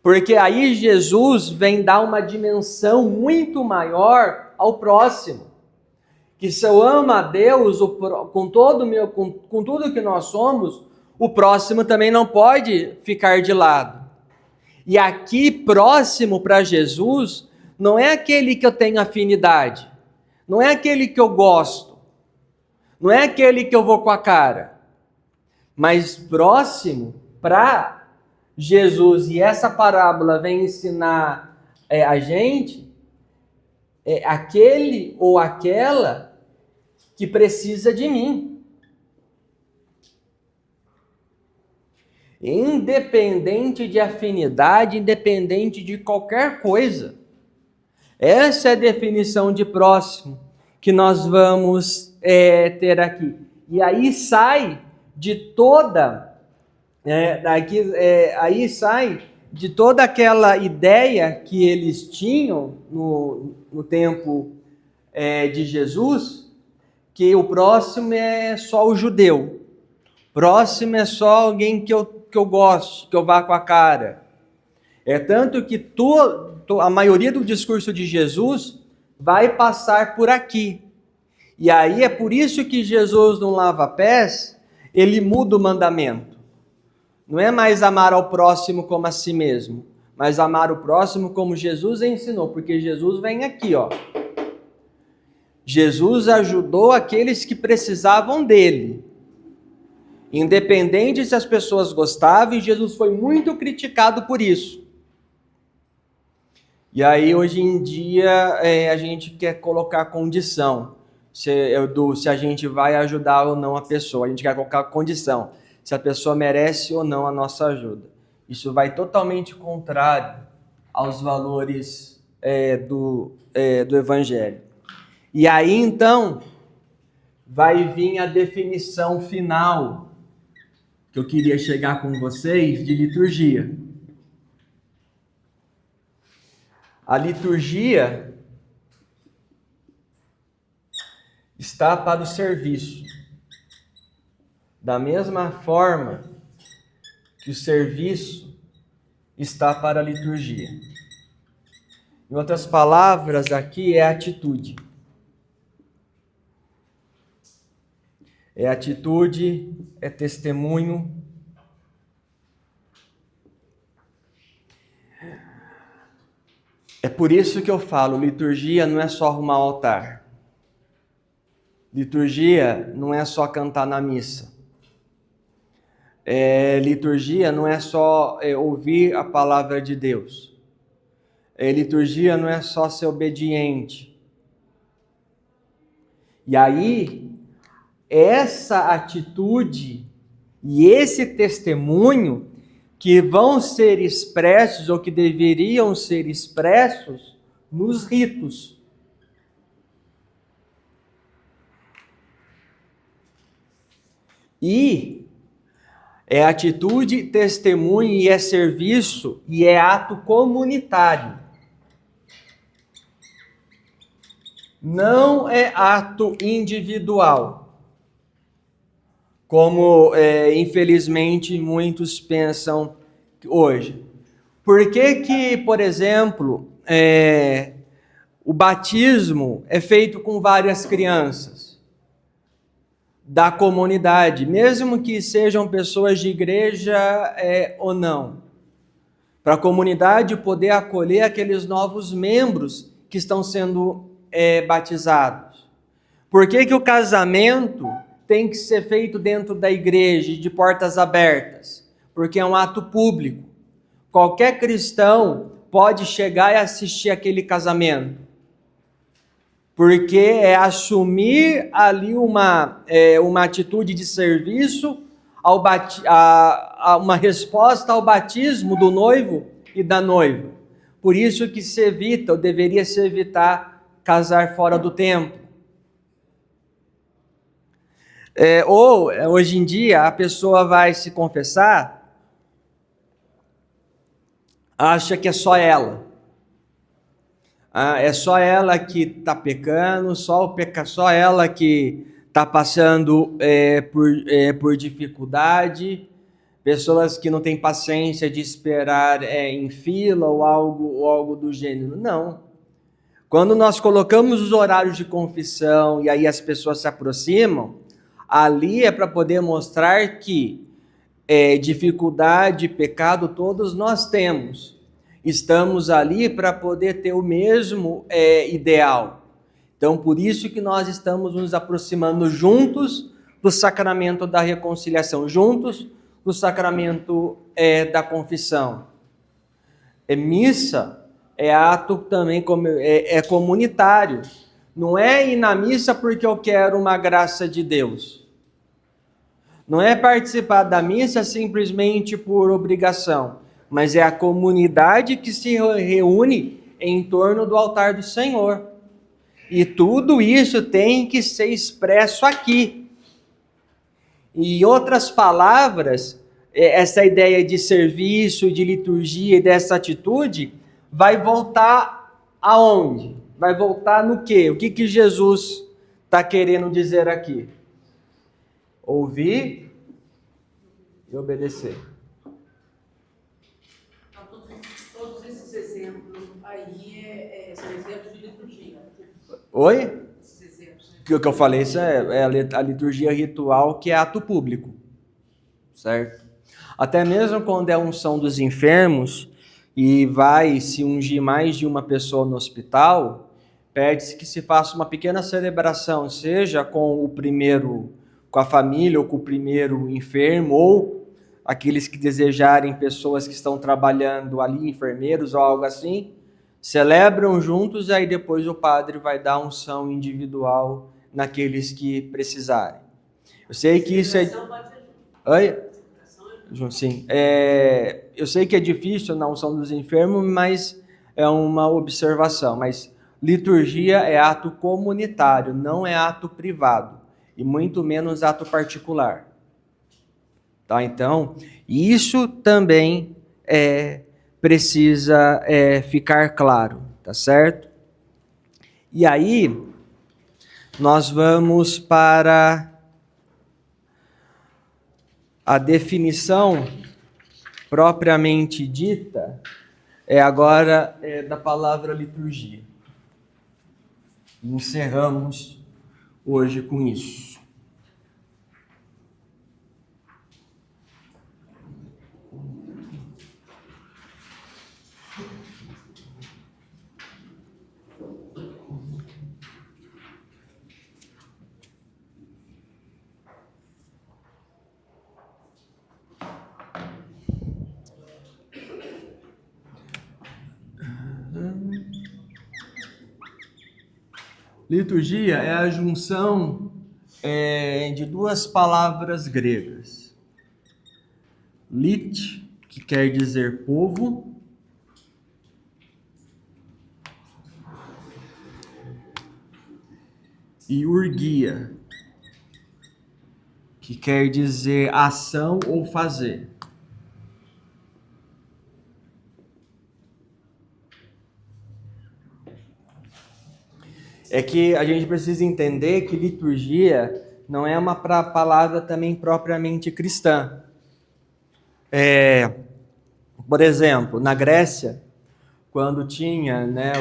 Porque aí Jesus vem dar uma dimensão muito maior ao próximo. Que se eu amo a Deus com tudo que nós somos, o próximo também não pode ficar de lado. E aqui, próximo para Jesus, não é aquele que eu tenho afinidade, não é aquele que eu gosto, não é aquele que eu vou com a cara, mas próximo para Jesus, e essa parábola vem ensinar a gente, aquele ou aquela que precisa de mim. Independente de afinidade, independente de qualquer coisa. Essa é a definição de próximo que nós vamos ter aqui. E aí sai de toda, aí sai de toda aquela ideia que eles tinham no tempo de Jesus, que o próximo é só o judeu. Próximo é só alguém que eu gosto, que eu vá com a cara. Tanto que a maioria do discurso de Jesus vai passar por aqui. E aí é por isso que Jesus não lava pés, ele muda o mandamento. Não é mais amar ao próximo como a si mesmo, mas amar o próximo como Jesus ensinou, porque Jesus vem aqui, ó. Jesus ajudou aqueles que precisavam dele. Independente se as pessoas gostavam, e Jesus foi muito criticado por isso. E aí, hoje em dia, a gente quer colocar condição, se a gente vai ajudar ou não a pessoa. A gente quer colocar condição, se a pessoa merece ou não a nossa ajuda. Isso vai totalmente contrário aos valores do Evangelho. E aí, então, vai vir a definição final que eu queria chegar com vocês de liturgia. A liturgia está para o serviço. Da mesma forma que o serviço está para a liturgia. Em outras palavras, aqui é atitude. É atitude, é testemunho. É por isso que eu falo, liturgia não é só arrumar altar. Liturgia não é só cantar na missa. Liturgia não é só ouvir a palavra de Deus. Liturgia não é só ser obediente. E aí, essa atitude e esse testemunho que vão ser expressos ou que deveriam ser expressos nos ritos. E é atitude, testemunho e é serviço e é ato comunitário. Não é ato individual, como infelizmente muitos pensam hoje. Por que, por exemplo, o batismo é feito com várias crianças da comunidade, mesmo que sejam pessoas de igreja ou não, para a comunidade poder acolher aqueles novos membros que estão sendo batizados? Por que o casamento tem que ser feito dentro da igreja, de portas abertas? Porque é um ato público. Qualquer cristão pode chegar e assistir aquele casamento. Porque é assumir ali uma atitude de serviço, uma resposta ao batismo do noivo e da noiva. Por isso que se evita, ou deveria se evitar, casar fora do tempo. Hoje em dia, a pessoa vai se confessar, acha que é só ela. É só ela que está pecando, só ela que está passando por dificuldade, pessoas que não têm paciência de esperar em fila ou algo do gênero. Não. Quando nós colocamos os horários de confissão e aí as pessoas se aproximam, ali é para poder mostrar que dificuldade, pecado, todos nós temos. Estamos ali para poder ter o mesmo ideal. Então, por isso que nós estamos nos aproximando juntos do sacramento da reconciliação, juntos do sacramento da confissão. Missa é ato também comunitário. Não é ir na missa porque eu quero uma graça de Deus. Não é participar da missa simplesmente por obrigação, mas é a comunidade que se reúne em torno do altar do Senhor. E tudo isso tem que ser expresso aqui. Em outras palavras, essa ideia de serviço, de liturgia e dessa atitude vai voltar aonde? Vai voltar no quê? O que Jesus está querendo dizer aqui? Ouvir e obedecer. Todos esses exemplos aí são exemplos de liturgia. Oi? Esses exemplos. O que eu falei, isso é a liturgia ritual, que é ato público, certo? Até mesmo quando é a unção dos enfermos e vai se ungir mais de uma pessoa no hospital, pede-se que se faça uma pequena celebração, seja com a família ou com o primeiro enfermo, ou aqueles que desejarem, pessoas que estão trabalhando ali, enfermeiros ou algo assim, celebram juntos e aí depois o padre vai dar unção individual naqueles que precisarem. Eu sei que isso é... Oi? Sim. Eu sei que é difícil na unção dos enfermos, mas é uma observação. Mas liturgia é ato comunitário, não é ato privado, e muito menos ato particular. Tá? Então, isso também precisa ficar claro, tá certo? E aí, nós vamos para a definição propriamente dita, agora da palavra liturgia. Encerramos hoje com isso. Liturgia é a junção de duas palavras gregas. Lit, que quer dizer povo, e urgia, que quer dizer ação ou fazer. É que a gente precisa entender que liturgia não é uma palavra também propriamente cristã. Por exemplo, na Grécia, quando tinha, né,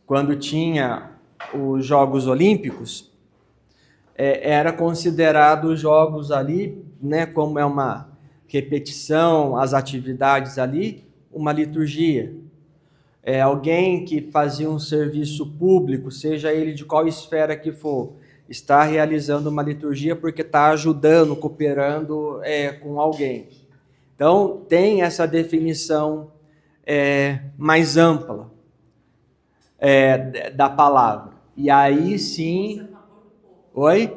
quando tinha os Jogos Olímpicos, era considerado os jogos ali, né, como é uma repetição, as atividades ali, uma liturgia. Alguém que fazia um serviço público, seja ele de qual esfera que for, está realizando uma liturgia porque está ajudando, cooperando com alguém. Então, tem essa definição mais ampla da palavra. E aí sim... Oi?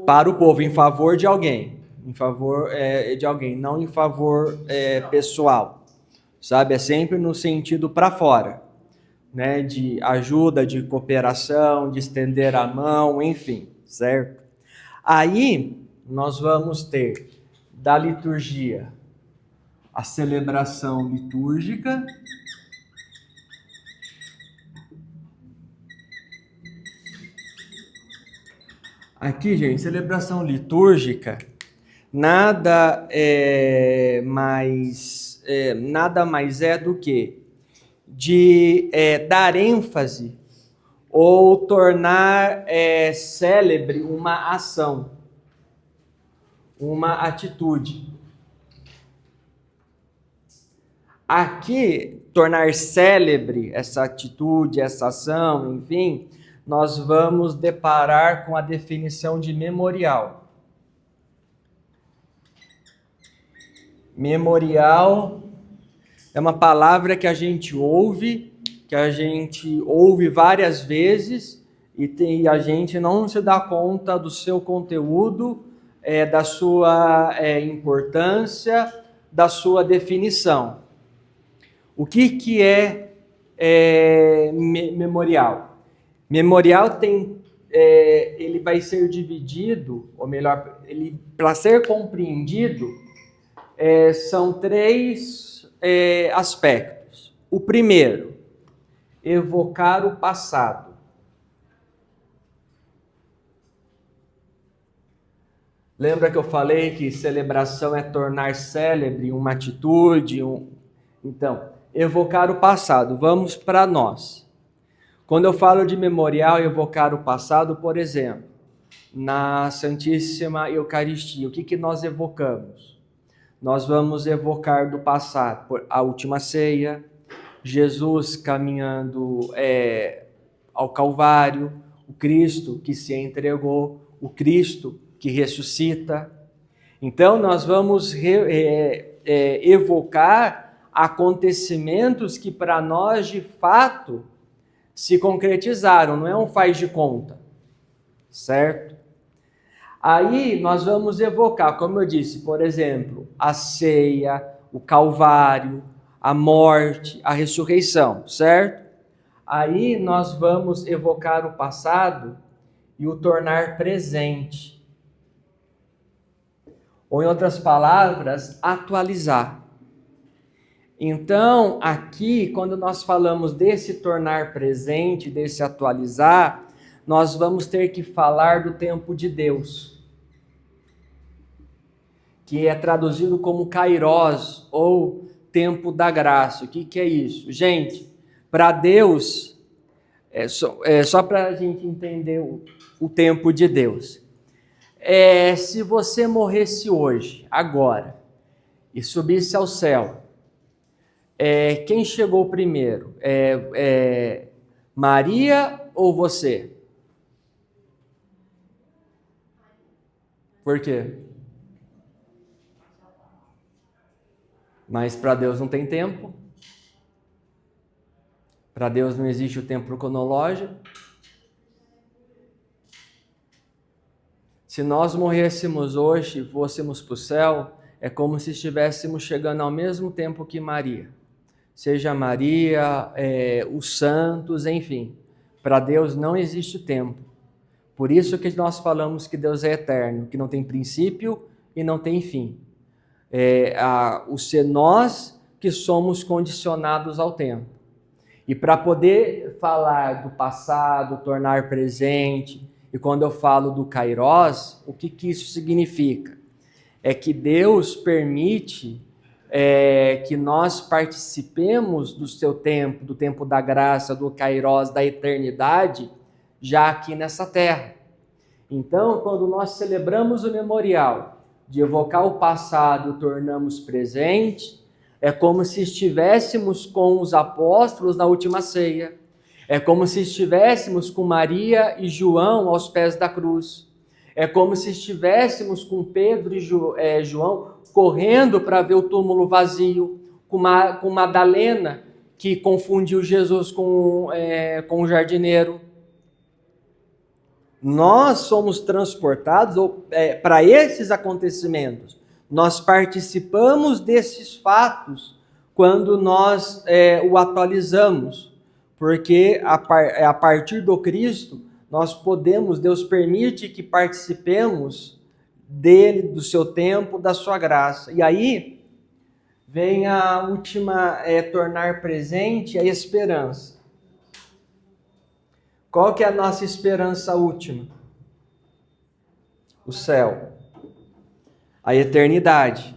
Para o povo, em favor de alguém. Em favor de alguém, não em favor pessoal. Sabe? É sempre no sentido para fora, né? De ajuda, de cooperação, de estender a mão, enfim, certo? Aí nós vamos ter da liturgia a celebração litúrgica, aqui, gente, celebração litúrgica nada mais é do que de dar ênfase ou tornar célebre uma ação, uma atitude. Aqui, tornar célebre essa atitude, essa ação, enfim, nós vamos deparar com a definição de memorial. Memorial é uma palavra que a gente ouve várias vezes e a gente não se dá conta do seu conteúdo, da sua importância, da sua definição. O que é memorial? Memorial ele vai ser dividido, ou melhor, para ser compreendido, são três aspectos. O primeiro, evocar o passado. Lembra que eu falei que celebração é tornar célebre uma atitude? Então, evocar o passado. Vamos para nós. Quando eu falo de memorial, evocar o passado, por exemplo, na Santíssima Eucaristia, o que nós evocamos? Nós vamos evocar do passado a última ceia, Jesus caminhando ao Calvário, o Cristo que se entregou, o Cristo que ressuscita. Então, nós vamos evocar acontecimentos que para nós, de fato, se concretizaram, não é um faz de conta, certo? Aí nós vamos evocar, como eu disse, por exemplo, a ceia, o Calvário, a morte, a ressurreição, certo? Aí nós vamos evocar o passado e o tornar presente. Ou, em outras palavras, atualizar. Então, aqui, quando nós falamos desse tornar presente, desse atualizar, nós vamos ter que falar do tempo de Deus, que é traduzido como Kairos, ou tempo da graça. O que é isso? Gente, para Deus, só para a gente entender o tempo de Deus. Se você morresse hoje, agora, e subisse ao céu, quem chegou primeiro? Maria ou você? Por quê? Mas para Deus não tem tempo. Para Deus não existe o tempo cronológico. Se nós morrêssemos hoje e fôssemos para o céu, é como se estivéssemos chegando ao mesmo tempo que Maria. Seja Maria, os santos, enfim. Para Deus não existe tempo. Por isso que nós falamos que Deus é eterno, que não tem princípio e não tem fim. Nós que somos condicionados ao tempo. E para poder falar do passado, tornar presente, e quando eu falo do Kairos, o que isso significa? É que Deus permite que nós participemos do seu tempo, do tempo da graça, do Kairos, da eternidade, já aqui nessa terra. Então, quando nós celebramos o memorial, de evocar o passado e o tornamos presente, é como se estivéssemos com os apóstolos na última ceia. É como se estivéssemos com Maria e João aos pés da cruz. É como se estivéssemos com Pedro e João correndo para ver o túmulo vazio, com Madalena, que confundiu Jesus com o jardineiro. Nós somos transportados para esses acontecimentos. Nós participamos desses fatos quando nós o atualizamos, porque a partir do Cristo, Deus permite que participemos dele, do seu tempo, da sua graça. E aí vem a última, tornar presente a esperança. Qual que é a nossa esperança última? O céu. A eternidade.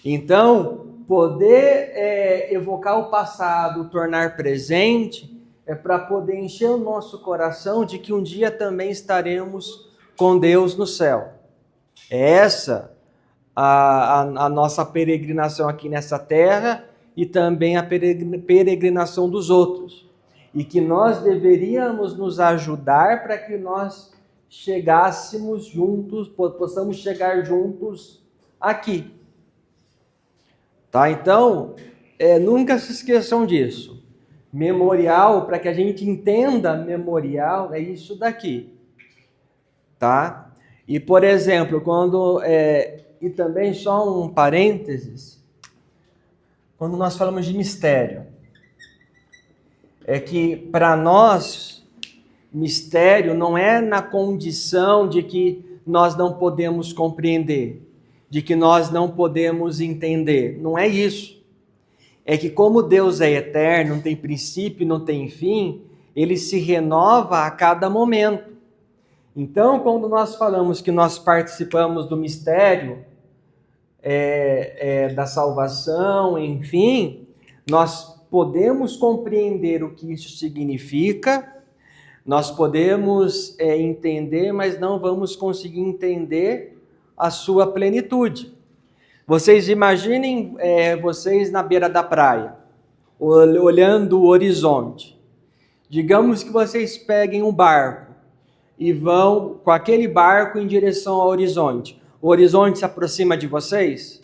Então, poder evocar o passado, tornar presente, é para poder encher o nosso coração de que um dia também estaremos com Deus no céu. É essa a nossa peregrinação aqui nessa terra e também a peregrinação dos outros. E que nós deveríamos nos ajudar para que nós chegássemos juntos, possamos chegar juntos aqui. Tá? Então, nunca se esqueçam disso. Memorial, para que a gente entenda memorial, é isso daqui. Tá? E, por exemplo, e também só um parênteses, quando nós falamos de mistério, é que para nós, mistério não é na condição de que nós não podemos compreender, de que nós não podemos entender. Não é isso. É que como Deus é eterno, não tem princípio, não tem fim, ele se renova a cada momento. Então, quando nós falamos que nós participamos do mistério da salvação, enfim, nós podemos compreender o que isso significa, nós podemos entender, mas não vamos conseguir entender a sua plenitude. Vocês imaginem vocês na beira da praia, olhando o horizonte. Digamos que vocês peguem um barco e vão com aquele barco em direção ao horizonte. O horizonte se aproxima de vocês?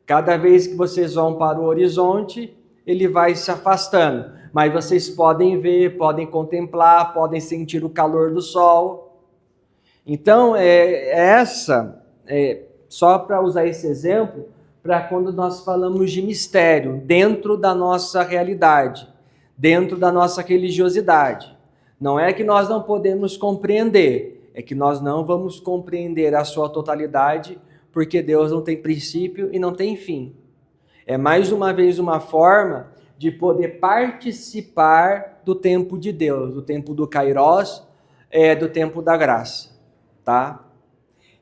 Cada vez que vocês vão para o horizonte, ele vai se afastando. Mas vocês podem ver, podem contemplar, podem sentir o calor do sol. Então, só para usar esse exemplo, para quando nós falamos de mistério, dentro da nossa realidade, dentro da nossa religiosidade. Não é que nós não podemos compreender, é que nós não vamos compreender a sua totalidade, porque Deus não tem princípio e não tem fim. É mais uma vez uma forma de poder participar do tempo de Deus, do tempo do Kairos, do tempo da graça, tá?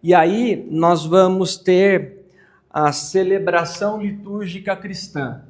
E aí nós vamos ter a celebração litúrgica cristã.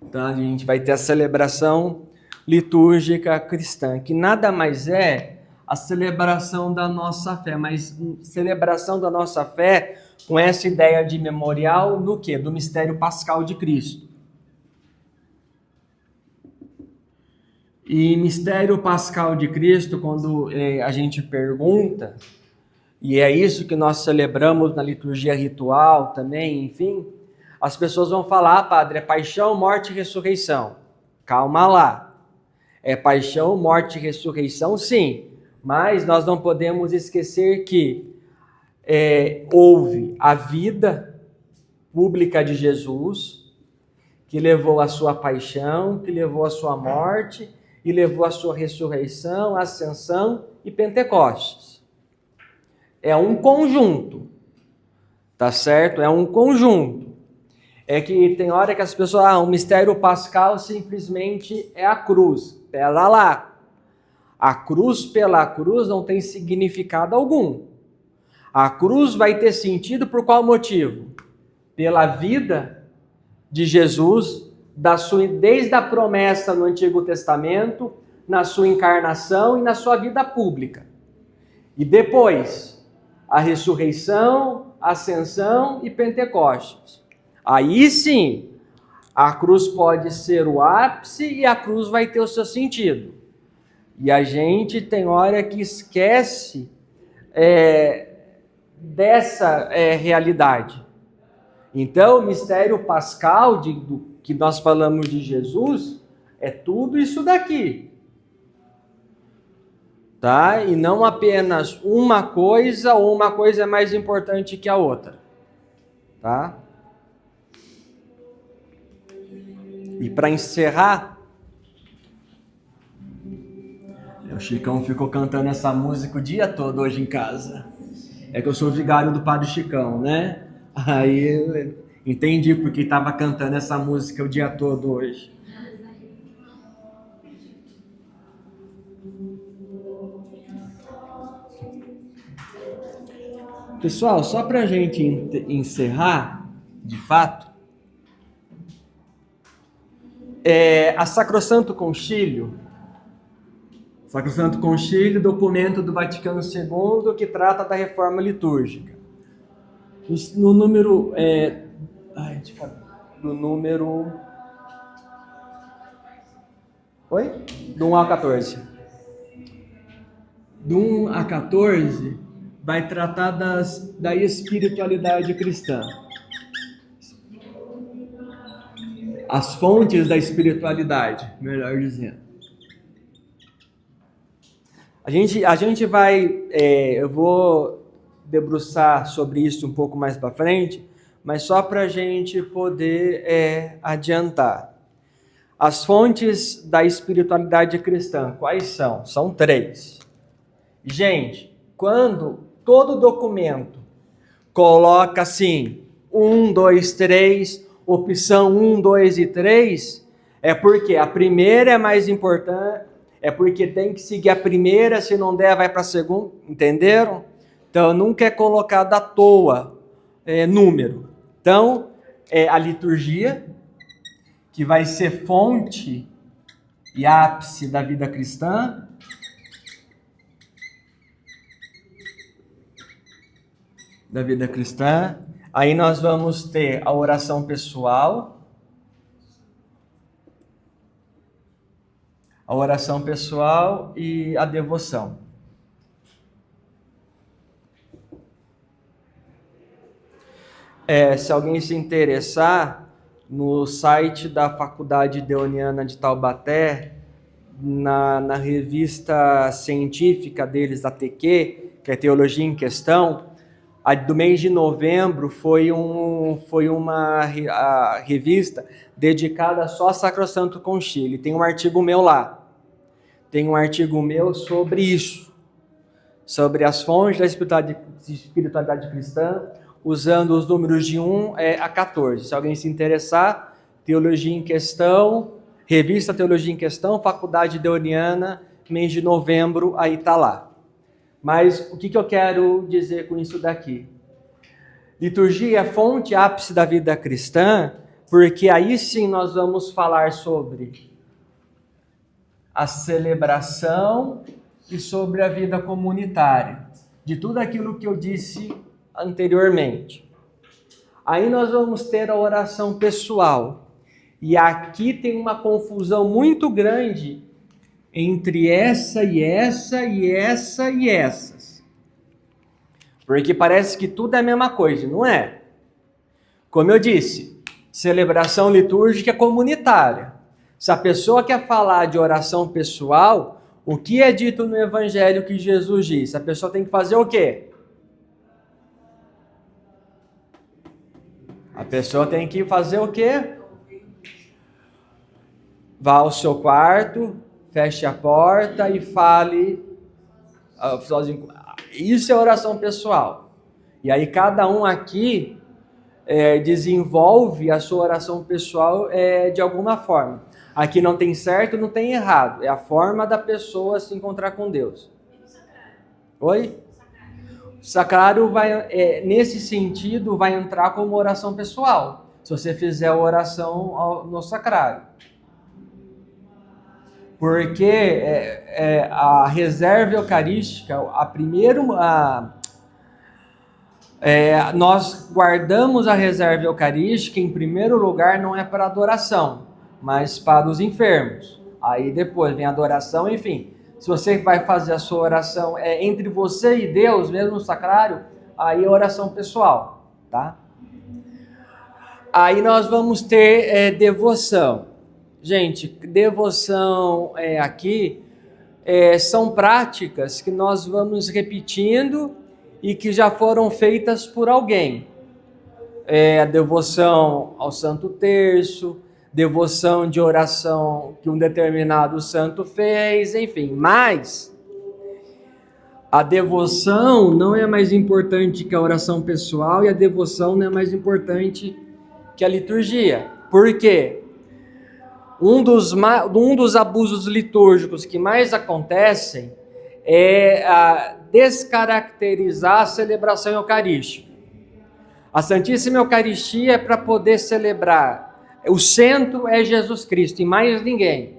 Então, a gente vai ter a celebração litúrgica cristã, que nada mais é a celebração da nossa fé, mas celebração da nossa fé com essa ideia de memorial no quê? Do mistério pascal de Cristo. E mistério pascal de Cristo, quando a gente pergunta, e é isso que nós celebramos na liturgia ritual também, enfim, as pessoas vão falar, padre, é paixão, morte e ressurreição. Calma lá. É paixão, morte e ressurreição, sim. Mas nós não podemos esquecer que houve a vida pública de Jesus, que levou a sua paixão, que levou a sua morte, e levou a sua ressurreição, ascensão e Pentecostes. É um conjunto, tá certo? É um conjunto. É que tem hora que as pessoas, o mistério pascal simplesmente é a cruz. Pera lá. A cruz pela cruz não tem significado algum. A cruz vai ter sentido por qual motivo? Pela vida de Jesus, desde a promessa no Antigo Testamento, na sua encarnação e na sua vida pública. E depois, a ressurreição, ascensão e Pentecostes. Aí sim, a cruz pode ser o ápice e a cruz vai ter o seu sentido. E a gente tem hora que esquece dessa realidade. Então, o mistério pascal que nós falamos de Jesus é tudo isso daqui. Tá? E não apenas uma coisa ou uma coisa é mais importante que a outra. Tá? E para encerrar, o Chicão ficou cantando essa música o dia todo hoje em casa. É que eu sou vigário do Padre Chicão, né? Aí eu entendi porque estava cantando essa música o dia todo hoje. Pessoal, só para a gente encerrar, de fato, a Sacrosanto Concílio, documento do Vaticano II que trata da reforma litúrgica. No número... do número... Oi? Do 1 ao 14. Do 1 a 14 vai tratar da espiritualidade cristã. As fontes da espiritualidade, melhor dizendo. A gente vai... eu vou debruçar sobre isso um pouco mais para frente, mas só para a gente poder adiantar. As fontes da espiritualidade cristã, quais são? São 3. Gente, quando todo documento coloca assim, 1, 2, 3, opção 1, 2 e 3, é porque a primeira é mais importante, é porque tem que seguir a primeira, se não der vai para a segunda, entenderam? Então, nunca é colocado à toa número. Então, a liturgia, que vai ser fonte e ápice da vida cristã. Aí nós vamos ter a oração pessoal. E a devoção. Se alguém se interessar, no site da Faculdade Deoniana de Taubaté, na revista científica deles, da TQ, que é Teologia em Questão, do mês de novembro foi uma revista dedicada só a Sacrosanto Concílio. Tem um artigo meu lá. Tem um artigo meu sobre isso. Sobre as fontes da espiritualidade cristã, usando os números de 1 a 14. Se alguém se interessar, Teologia em Questão, revista Teologia em Questão, Faculdade Deoniana, mês de novembro, aí está lá. Mas o que eu quero dizer com isso daqui? Liturgia é fonte ápice da vida cristã, porque aí sim nós vamos falar sobre a celebração e sobre a vida comunitária, de tudo aquilo que eu disse anteriormente. Aí nós vamos ter a oração pessoal. E aqui tem uma confusão muito grande entre essa e essa e essa e essas. Porque parece que tudo é a mesma coisa, não é? Como eu disse, celebração litúrgica comunitária. Se a pessoa quer falar de oração pessoal, o que é dito no Evangelho que Jesus disse? A pessoa tem que fazer o quê? A pessoa tem que fazer o quê? Vá ao seu quarto, feche a porta e fale sozinho. Isso é oração pessoal. E aí cada um aqui desenvolve a sua oração pessoal de alguma forma. Aqui não tem certo, não tem errado. É a forma da pessoa se encontrar com Deus. Oi? O sacrário vai, nesse sentido, vai entrar como oração pessoal. Se você fizer a oração no sacrário. Porque a reserva eucarística, nós guardamos a reserva eucarística, em primeiro lugar, não é para adoração, mas para os enfermos. Aí depois vem a adoração, enfim. Se você vai fazer a sua oração entre você e Deus, mesmo no sacrário, aí é oração pessoal, tá? Aí nós vamos ter devoção. Gente, devoção aqui são práticas que nós vamos repetindo e que já foram feitas por alguém. A devoção ao Santo Terço, devoção de oração que um determinado santo fez, enfim. Mas a devoção não é mais importante que a oração pessoal e a devoção não é mais importante que a liturgia. Por quê? Um dos abusos litúrgicos que mais acontecem é descaracterizar a celebração eucarística. A Santíssima Eucaristia é para poder celebrar. O centro é Jesus Cristo e mais ninguém.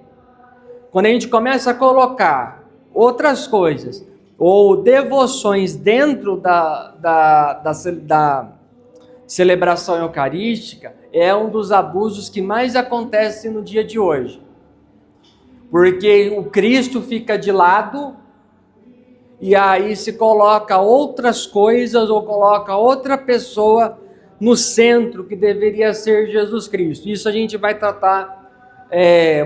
Quando a gente começa a colocar outras coisas ou devoções dentro da celebração eucarística, é um dos abusos que mais acontece no dia de hoje. Porque o Cristo fica de lado e aí se coloca outras coisas ou coloca outra pessoa no centro que deveria ser Jesus Cristo. Isso a gente vai tratar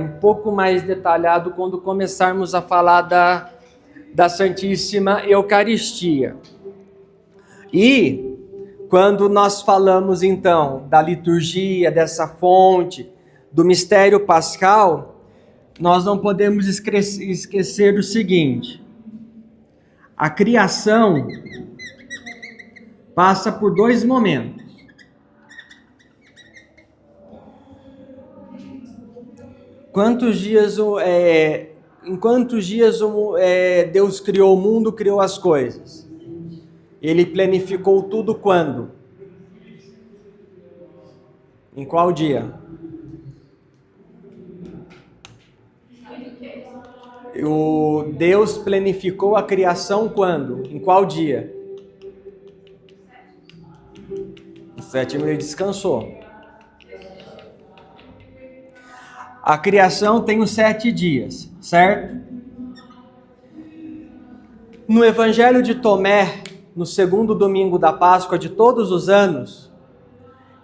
um pouco mais detalhado quando começarmos a falar da Santíssima Eucaristia. E quando nós falamos, então, da liturgia, dessa fonte, do mistério pascal, nós não podemos esquecer do seguinte: a criação passa por dois momentos. Em quantos dias Deus criou o mundo, criou as coisas? Ele planificou tudo quando? Em qual dia? O Deus planificou a criação quando? Em qual dia? No sétimo ele descansou. A criação tem os 7 dias, certo? No Evangelho de Tomé, no segundo domingo da Páscoa de todos os anos,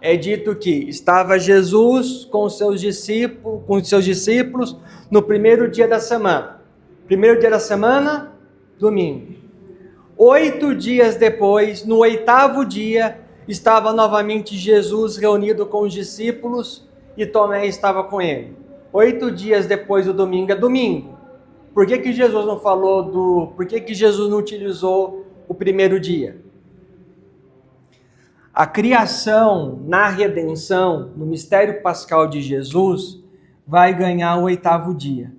é dito que estava Jesus com seus discípulos no primeiro dia da semana. Primeiro dia da semana, domingo. 8 dias depois, no 8º dia, estava novamente Jesus reunido com os discípulos e Tomé estava com ele. 8 dias depois do domingo é domingo. Por que Jesus não falou por que Jesus não utilizou o primeiro dia? A criação na redenção, no mistério pascal de Jesus, vai ganhar o 8º dia.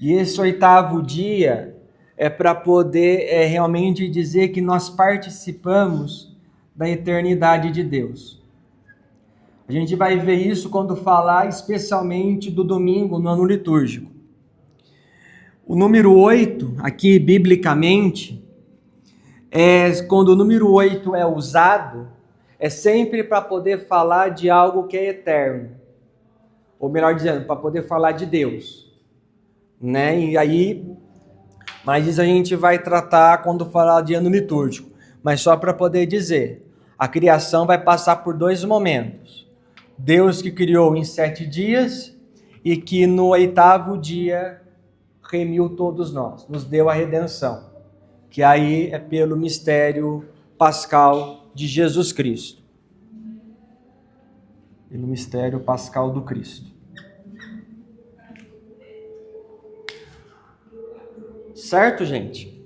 E esse 8º dia é para poder realmente dizer que nós participamos da eternidade de Deus. A gente vai ver isso quando falar especialmente do domingo no ano litúrgico. O número 8, aqui biblicamente, quando o número 8 é usado, é sempre para poder falar de algo que é eterno. Ou melhor dizendo, para poder falar de Deus. Né? E aí, mas isso a gente vai tratar quando falar de ano litúrgico. Mas só para poder dizer, a criação vai passar por 2 momentos. Deus que criou em 7 dias e que no 8º dia remiu todos nós, nos deu a redenção, que aí é pelo mistério pascal de Jesus Cristo e no mistério pascal do Cristo. Certo, gente?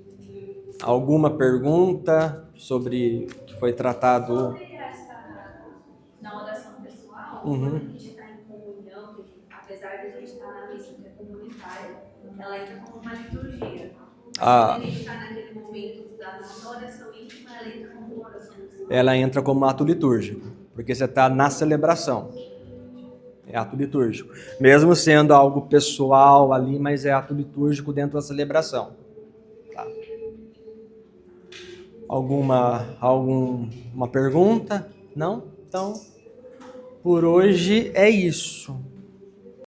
Alguma pergunta sobre o que foi tratado? Sobre na oração pessoal, quando a gente está em comunhão, apesar de a gente estar na missa que é comunitária, ela entra como uma liturgia. Quando a gente está naquele momento da nossa oração íntima, ela entra como uma oração pessoal. Ela entra como ato litúrgico, porque você está na celebração. É ato litúrgico. Mesmo sendo algo pessoal ali, mas é ato litúrgico dentro da celebração. Tá. Alguma pergunta? Não? Então, por hoje é isso.